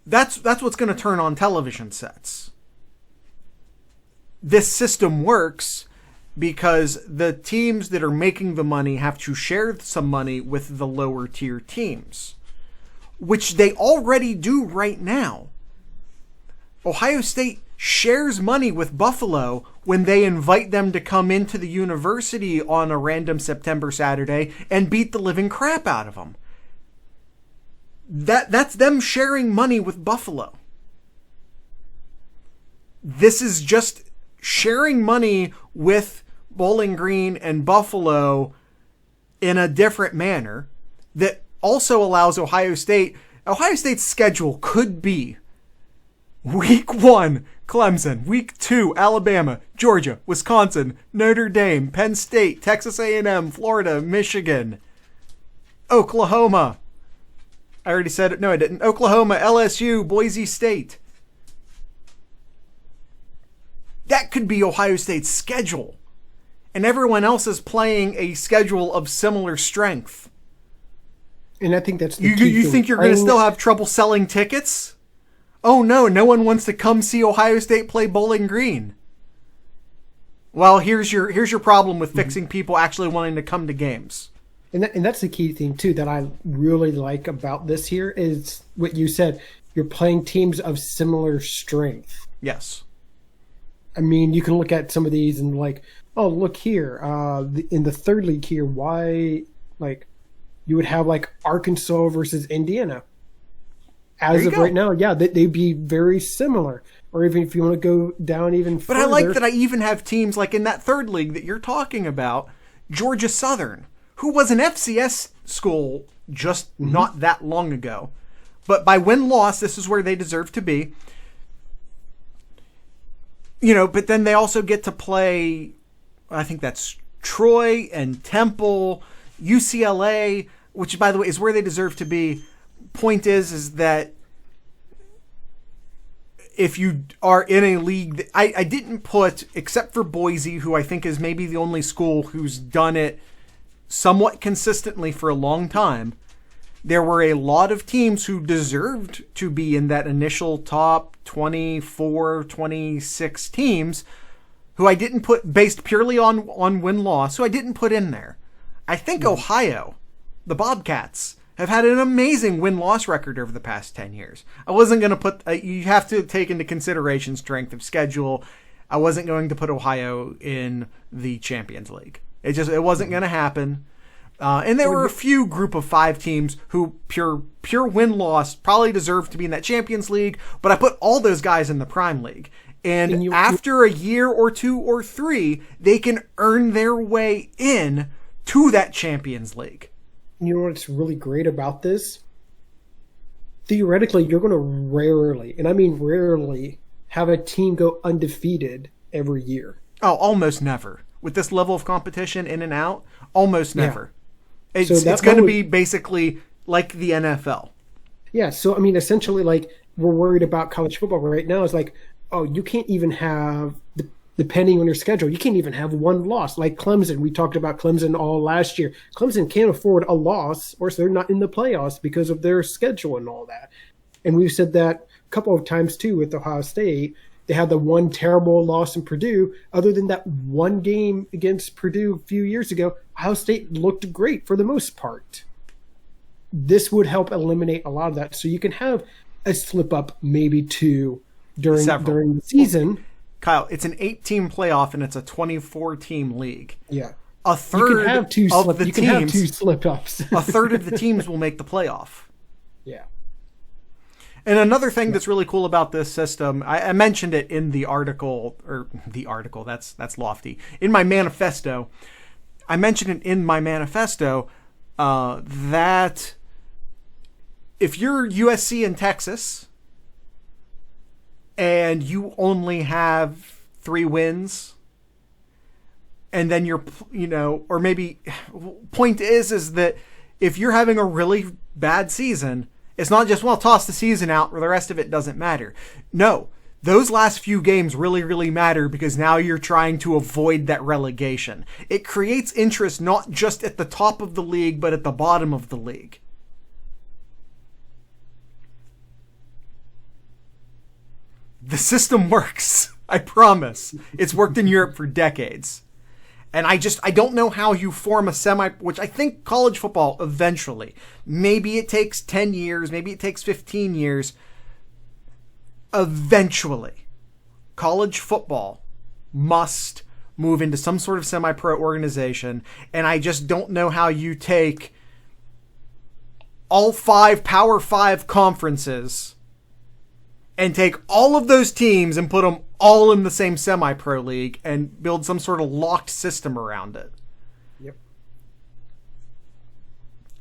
S2: That's what's going to turn on television sets. This system works because the teams that are making the money have to share some money with the lower tier teams, which they already do right now. Ohio State shares money with Buffalo when they invite them to come into the university on a random September Saturday and beat the living crap out of them. That's them sharing money with Buffalo. This is just sharing money with Bowling Green and Buffalo in a different manner that also allows Ohio State's schedule could be Week 1, Clemson. Week 2, Alabama, Georgia, Wisconsin, Notre Dame, Penn State, Texas A&M, Florida, Michigan, Oklahoma. I already said it. No, I didn't. Oklahoma, LSU, Boise State. That could be Ohio State's schedule. And everyone else is playing a schedule of similar strength.
S1: And I think that's the
S2: You think you're going to still have trouble selling tickets? Oh no one wants to come see Ohio State play Bowling Green. Well, here's your problem with fixing people actually wanting to come to games.
S1: And that's the key thing too that I really like about this here is what you said. You're playing teams of similar strength.
S2: Yes.
S1: I mean, you can look at some of these and like, oh, look here. In the third league here, why, like, you would have like Arkansas versus Indiana. As of right now, yeah, they'd be very similar. Or even if you want to go down even further.
S2: But I like that I even have teams like in that third league that you're talking about, Georgia Southern, who was an FCS school just not that long ago. But by win-loss, this is where they deserve to be. You know, but then they also get to play, I think that's Troy and Temple, UCLA, which, by the way, is where they deserve to be. Point is that if you are in a league, I didn't put, except for Boise, who I think is maybe the only school who's done it somewhat consistently for a long time, there were a lot of teams who deserved to be in that initial top 24, 26 teams who I didn't put, based purely on win-loss, who I didn't put in there. I think Ohio, the Bobcats, have had an amazing win-loss record over the past 10 years. I wasn't going to put, you have to take into consideration strength of schedule. I wasn't going to put Ohio in the Champions League. It wasn't going to happen. And there were a few group of 5 teams who pure win-loss probably deserve to be in that Champions League, but I put all those guys in the Prime League. And after a year or 2 or 3, they can earn their way in to that Champions League.
S1: You know what's really great about this? Theoretically, you're going to rarely, and I mean rarely, have a team go undefeated every year.
S2: Oh, almost never. With this level of competition in and out, almost never. Yeah. It's going to be basically like the NFL.
S1: Yeah, so I mean, essentially, like, we're worried about college football right now. It's like, oh, you can't even have, depending on your schedule, you can't even have one loss. Like Clemson, we talked about Clemson all last year. Clemson can't afford a loss, or so they're not in the playoffs because of their schedule and all that. And we've said that a couple of times, too, with Ohio State. They had the one terrible loss in Purdue. Other than that one game against Purdue a few years ago, Ohio State looked great for the most part. This would help eliminate a lot of that. So you can have a slip-up, maybe 2, during the season.
S2: Kyle, it's an 8-team playoff, and it's a 24-team league.
S1: Yeah.
S2: A third of the teams,
S1: have 2 slip-ups.
S2: a third of the teams will make the playoff.
S1: Yeah.
S2: And another thing that's really cool about this system, I mentioned it in the article, that's lofty. In my manifesto, I mentioned it in my manifesto that if you're USC in Texas and you only have 3 wins, And then or maybe point is that if you're having a really bad season, it's not just, well, toss the season out or the rest of it doesn't matter. No, those last few games really, really matter because now you're trying to avoid that relegation. It creates interest not just at the top of the league, but at the bottom of the league. The system works. I promise. It's worked in Europe for decades. And I don't know how you form a which I think college football eventually, maybe it takes 10 years, maybe it takes 15 years. Eventually, college football must move into some sort of semi-pro organization. And I just don't know how you take all 5 Power 5 conferences and take all of those teams and put them all in the same semi-pro league and build some sort of locked system around it.
S1: Yep.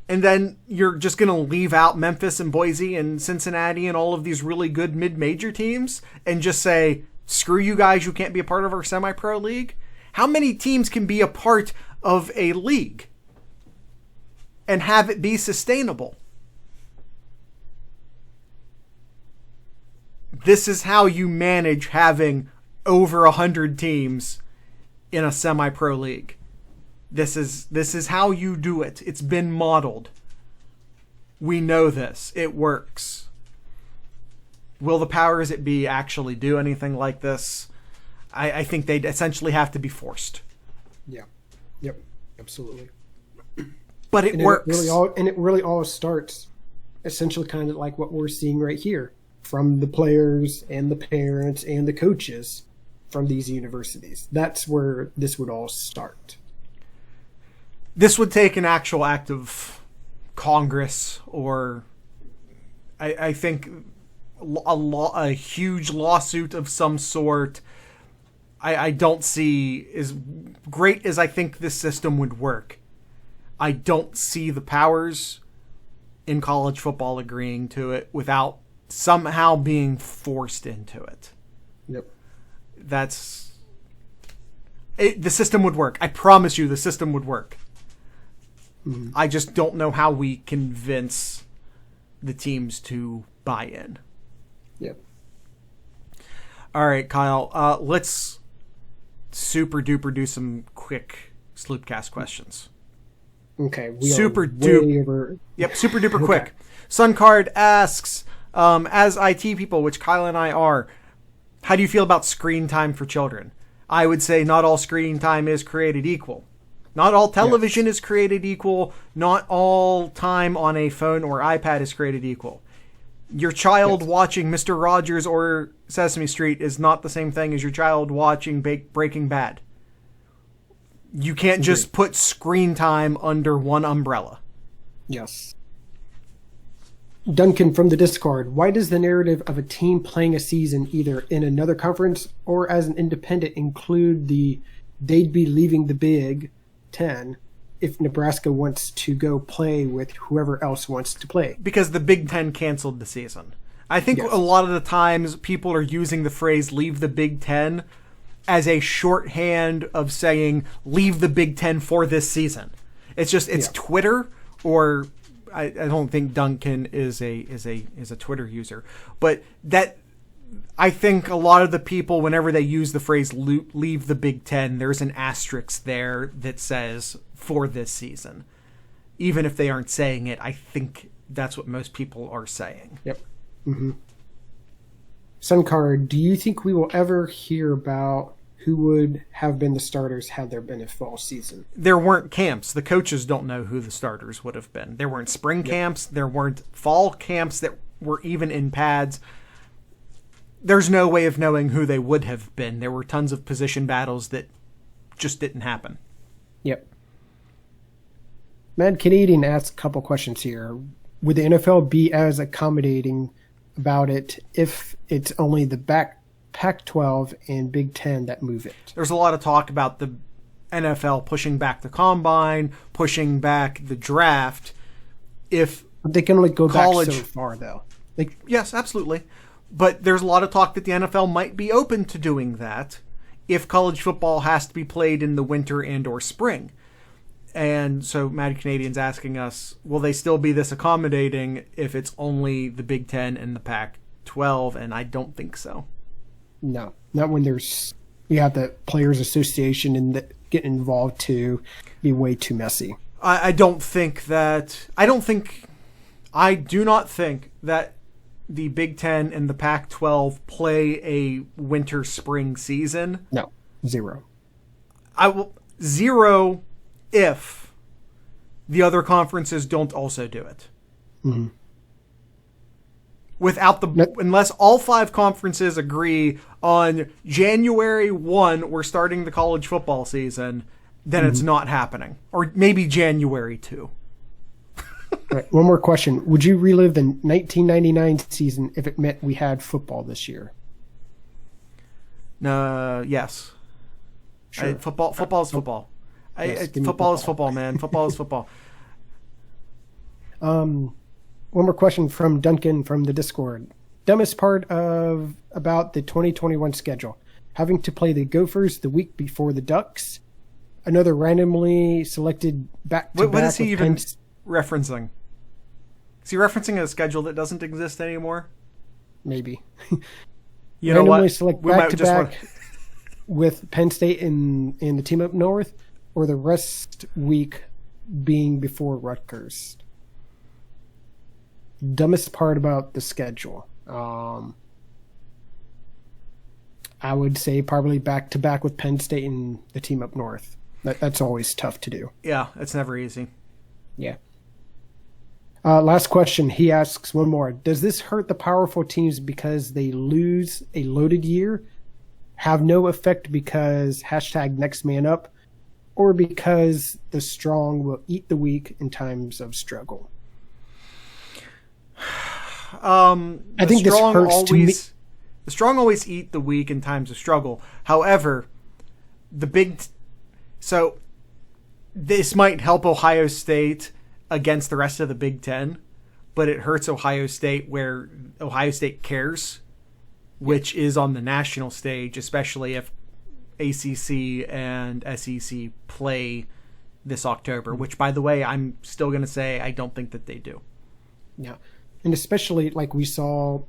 S2: And then you're just going to leave out Memphis and Boise and Cincinnati and all of these really good mid-major teams and just say, screw you guys, you can't be a part of our semi-pro league? How many teams can be a part of a league and have it be sustainable? This is how you manage having over 100 teams in a semi-pro league. This is how you do it. It's been modeled. We know this. It works. Will the powers that be actually do anything like this? I think they'd essentially have to be forced.
S1: Yeah. Yep. Absolutely.
S2: But it works.
S1: It really all starts essentially kind of like what we're seeing right here. From the players and the parents and the coaches from these universities. That's where this would all start.
S2: This would take an actual act of Congress or I think a huge lawsuit of some sort. I don't see, as great as I think this system would work, I don't see the powers in college football agreeing to it without somehow being forced into it.
S1: Yep.
S2: The system would work. I promise you the system would work.
S1: Mm-hmm.
S2: I just don't know how we convince the teams to buy in.
S1: Yep.
S2: All right, Kyle, let's super duper do some quick Sloopcast questions.
S1: Okay.
S2: Super duper. Yep, super duper quick. Suncard asks, as IT people, which Kyle and I are, how do you feel about screen time for children? I would say not all screen time is created equal. Not all television is created equal. Not all time on a phone or iPad is created equal. Your child watching Mr. Rogers or Sesame Street is not the same thing as your child watching Breaking Bad. You can't just put screen time under one umbrella.
S1: Yes. Duncan from the Discord, why does the narrative of a team playing a season either in another conference or as an independent include they'd be leaving the Big Ten if Nebraska wants to go play with whoever else wants to play?
S2: Because the Big Ten canceled the season. I think a lot of the times people are using the phrase leave the Big Ten as a shorthand of saying leave the Big Ten for this season. It's Twitter, or I don't think Duncan is a Twitter user, but that I think a lot of the people, whenever they use the phrase leave the Big Ten, there's an asterisk there that says for this season. Even if they aren't saying it, I think that's what most people are saying.
S1: Yep. Mm-hmm. Suncard, do you think we will ever hear about who would have been the starters had there been a fall season?
S2: There weren't camps. The coaches don't know who the starters would have been. There weren't spring camps. There weren't fall camps that were even in pads. There's no way of knowing who they would have been. There were tons of position battles that just didn't happen.
S1: Yep. Mad Canadian asks a couple questions here. Would the NFL be as accommodating about it if it's only the Pac-12 and Big Ten that move it?
S2: There's a lot of talk about the NFL pushing back the combine, pushing back the draft. If
S1: they can only go back so far, though.
S2: Yes, absolutely. But there's a lot of talk that the NFL might be open to doing that if college football has to be played in the winter and or spring. And so Mad Canadian's asking us, will they still be this accommodating if it's only the Big Ten and the Pac-12? And I don't think so.
S1: No, not when you have the Players Association and get involved to be way too messy.
S2: I do not think that the Big Ten and the Pac-12 play a winter-spring season.
S1: No, zero.
S2: Zero if the other conferences don't also do it.
S1: Mm-hmm.
S2: Unless all 5 conferences agree on January 1, we're starting the college football season, then it's not happening. Or maybe January 2.
S1: Right. One more question. Would you relive the 1999 season if it meant we had football this year?
S2: Yes.
S1: Sure.
S2: Football is football.
S1: Yes,
S2: football is football, man. Football is football.
S1: One more question from Duncan from the Discord. Dumbest part about the 2021 schedule: having to play the Gophers the week before the Ducks, another randomly selected back-to-back.
S2: What is he even referencing? Is he referencing a schedule that doesn't exist anymore?
S1: Maybe.
S2: You know what?
S1: Select back-to-back with Penn State in the team up north, or the rest week being before Rutgers. Dumbest part about the schedule. I would say probably back-to-back with Penn State and the team up north. That's always tough to do.
S2: Yeah, it's never easy.
S1: Yeah. Last question. He asks one more. Does this hurt the powerful teams because they lose a loaded year? Have no effect because #NextManUp, or because the strong will eat the weak in times of struggle? I think this hurts to me.
S2: The strong always eat the weak in times of struggle. However, so this might help Ohio State against the rest of the Big Ten, but it hurts Ohio State where Ohio State cares, which is on the national stage, especially if ACC and SEC play this October, which, by the way, I'm still going to say I don't think that they do.
S1: Yeah. And especially like we saw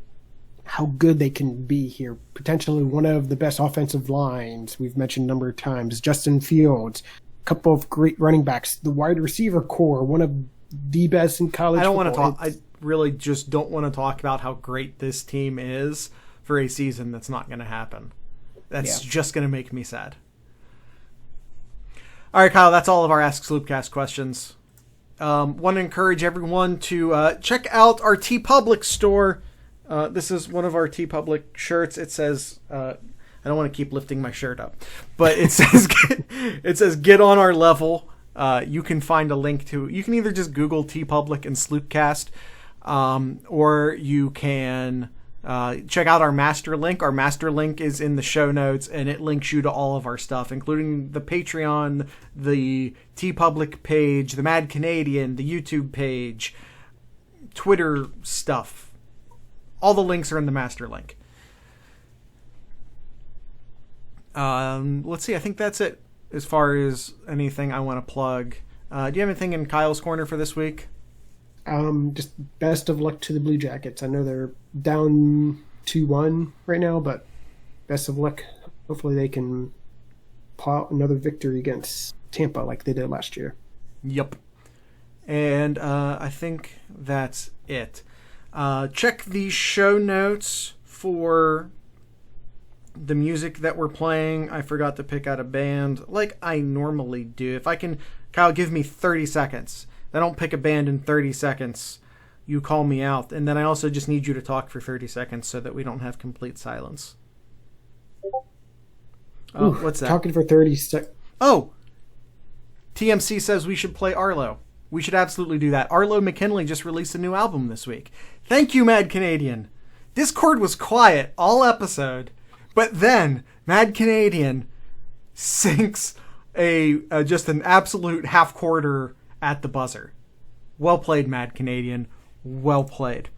S1: how good they can be here. Potentially one of the best offensive lines we've mentioned a number of times. Justin Fields, a couple of great running backs, the wide receiver core, one of the best in college football.
S2: I really just don't want to talk about how great this team is for a season that's not going to happen. That's just going to make me sad. All right, Kyle, that's all of our Ask Sloopcast questions. Want to encourage everyone to check out our TeePublic store. This is one of our TeePublic shirts. It says, I don't want to keep lifting my shirt up, but it says get on our level. You can find a link to, you can either just Google TeePublic and Sloopcast, or you can check out our master link. Our master link is in the show notes, and it links you to all of our stuff, including the Patreon, the TeePublic page, the Mad Canadian, the YouTube page, Twitter stuff. All the links are in the master link. Let's see. I think that's it as far as anything I want to plug. Do you have anything in Kyle's Corner for this week?
S1: Just best of luck to the Blue Jackets. I know they're down 2-1 right now, but best of luck. Hopefully they can pull out another victory against Tampa like they did last year.
S2: Yep. And I think that's it. Check the show notes for the music that we're playing. I forgot to pick out a band like I normally do. If I can, Kyle, give me 30 seconds. If I don't pick a band in 30 seconds, you call me out. And then I also just need you to talk for 30 seconds so that we don't have complete silence. Oh, what's that?
S1: Talking for 30 seconds.
S2: Oh! TMC says we should play Arlo. We should absolutely do that. Arlo McKinley just released a new album this week. Thank you, Mad Canadian. Discord was quiet all episode, but then Mad Canadian sinks just an absolute half quarter at the buzzer. Well played, Mad Canadian. Well played.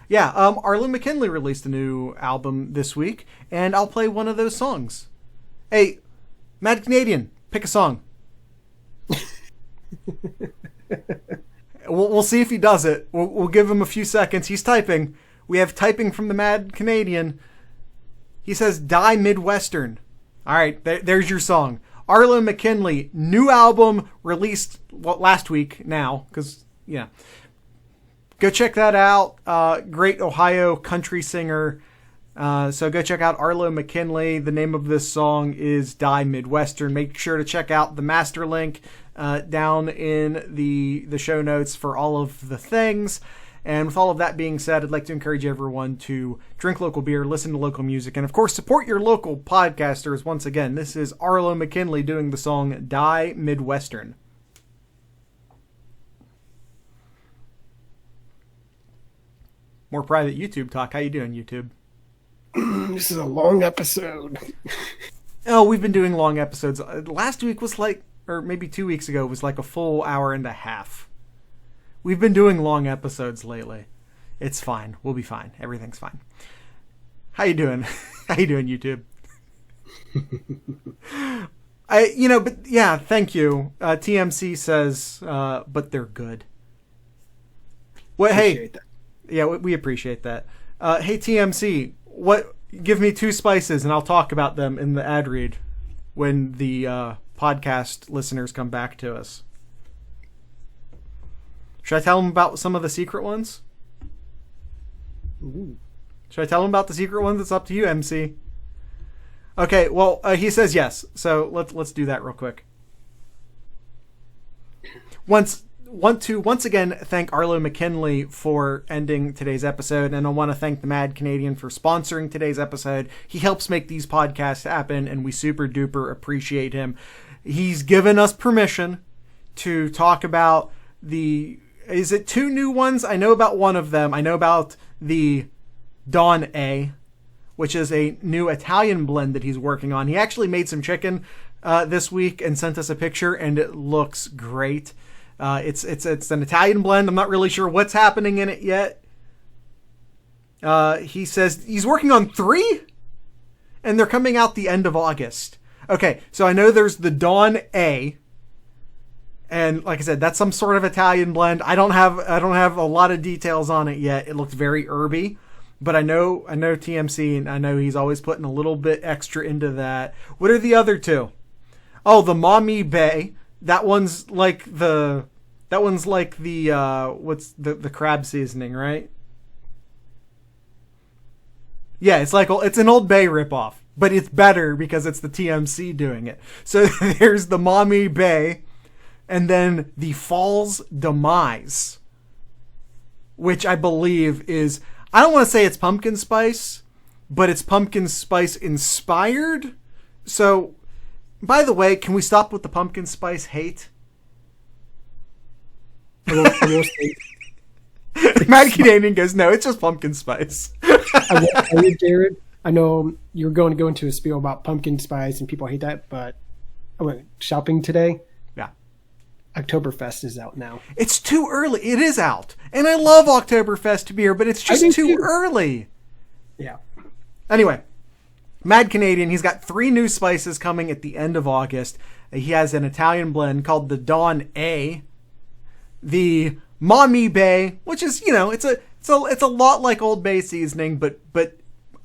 S2: Yeah, Arlo McKinley released a new album this week, and I'll play one of those songs. Hey, Mad Canadian, pick a song. We'll see if he does it. We'll give him a few seconds. He's typing. We have typing from the Mad Canadian. He says, Die Midwestern. All right, there's your song. Arlo McKinley, new album released last week now, because, yeah. Go check that out. Great Ohio country singer. So go check out Arlo McKinley. The name of this song is Die Midwestern. Make sure to check out the master link down in the show notes for all of the things. And with all of that being said, I'd like to encourage everyone to drink local beer, listen to local music, and of course support your local podcasters. Once again, this is Arlo McKinley doing the song Die Midwestern. More private YouTube talk. How you doing, YouTube?
S1: This is a long episode.
S2: Oh, we've been doing long episodes. Last week was like, or maybe 2 weeks ago, was like a full hour and a half. We've been doing long episodes lately. It's fine. We'll be fine. Everything's fine. How you doing? How you doing, YouTube? But yeah, thank you. TMC says, but they're good. Well, hey, that. Yeah, we appreciate that. Hey, TMC, give me 2 spices and I'll talk about them in the ad read when the podcast listeners come back to us. Should I tell them about some of the secret ones?
S1: Ooh.
S2: Should I tell them about the secret ones? It's up to you, MC. Okay, well, he says yes. So let's do that real quick. Want to once again thank Arlo McKinley for ending today's episode, and I want to thank the Mad Canadian for sponsoring today's episode. He helps make these podcasts happen, and we super duper appreciate him. He's given us permission to talk about is it 2 new ones? I know about one of them. I know about the Dawn A, which is a new Italian blend that he's working on. He actually made some chicken this week and sent us a picture, and it looks great. It's an Italian blend. I'm not really sure what's happening in it yet. He says he's working on 3, and they're coming out the end of August. Okay, so I know there's the Dawn A, and like I said, that's some sort of Italian blend. I don't have a lot of details on it yet. It looks very herby, but I know TMC, and I know he's always putting a little bit extra into that. What are the other 2? Oh, the Mommy Bay. That one's like the what's the crab seasoning, right? Yeah, it's an Old Bay ripoff, but it's better because it's the TMC doing it. So there's the Mommy Bay, and then the Falls Demise, which I believe is, I don't want to say it's pumpkin spice, but it's pumpkin spice inspired. So, by the way, can we stop with the pumpkin spice hate? Mad Canadian goes, no, it's just pumpkin spice.
S1: I will tell you, Jared, I know you're going to go into a spiel about pumpkin spice and people hate that, but I went shopping today.
S2: Yeah.
S1: Oktoberfest is out now.
S2: It's too early. It is out. And I love Oktoberfest beer, but it's just too early.
S1: Yeah.
S2: Anyway, Mad Canadian, he's got 3 new spices coming at the end of August. He has an Italian blend called the Dawn A, the Mommy Bay, which is, it's a lot like Old Bay seasoning, but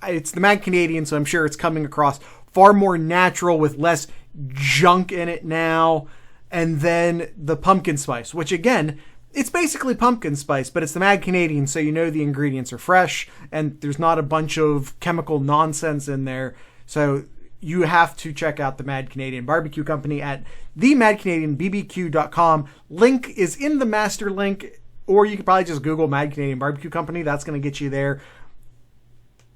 S2: it's the Mad Canadian, so I'm sure it's coming across far more natural with less junk in it now. And then the pumpkin spice, which again, it's basically pumpkin spice, but it's the Mad Canadian, so the ingredients are fresh and there's not a bunch of chemical nonsense in there. So you have to check out the Mad Canadian Barbecue Company at themadcanadianbbq.com. Link is in the master link, or you could probably just Google Mad Canadian Barbecue Company. That's going to get you there.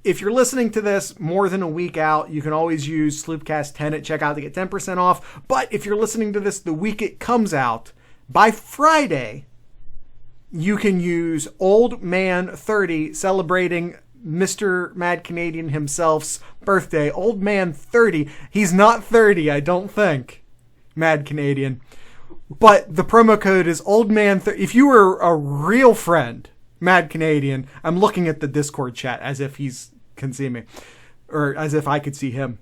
S2: If you're listening to this more than a week out, you can always use Sloopcast10 at checkout to get 10% off. But if you're listening to this the week it comes out, by Friday, you can use Old Man 30, celebrating Mr. Mad Canadian himself's birthday. Old Man 30. He's not 30, I don't think. Mad Canadian. But the promo code is Old Man 30. If you were a real friend, Mad Canadian, I'm looking at the Discord chat as if he can see me, or as if I could see him.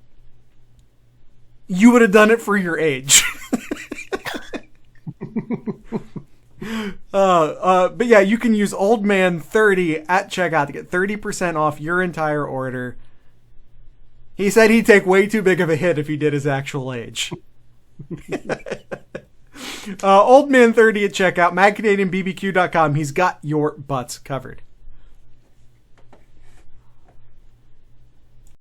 S2: you would have done it for your age. But yeah, you can use Old Man 30 at checkout to get 30% off your entire order. He said he'd take way too big of a hit if he did his actual age. Old Man 30 at checkout, madcanadianbbq.com. He's got your butts covered.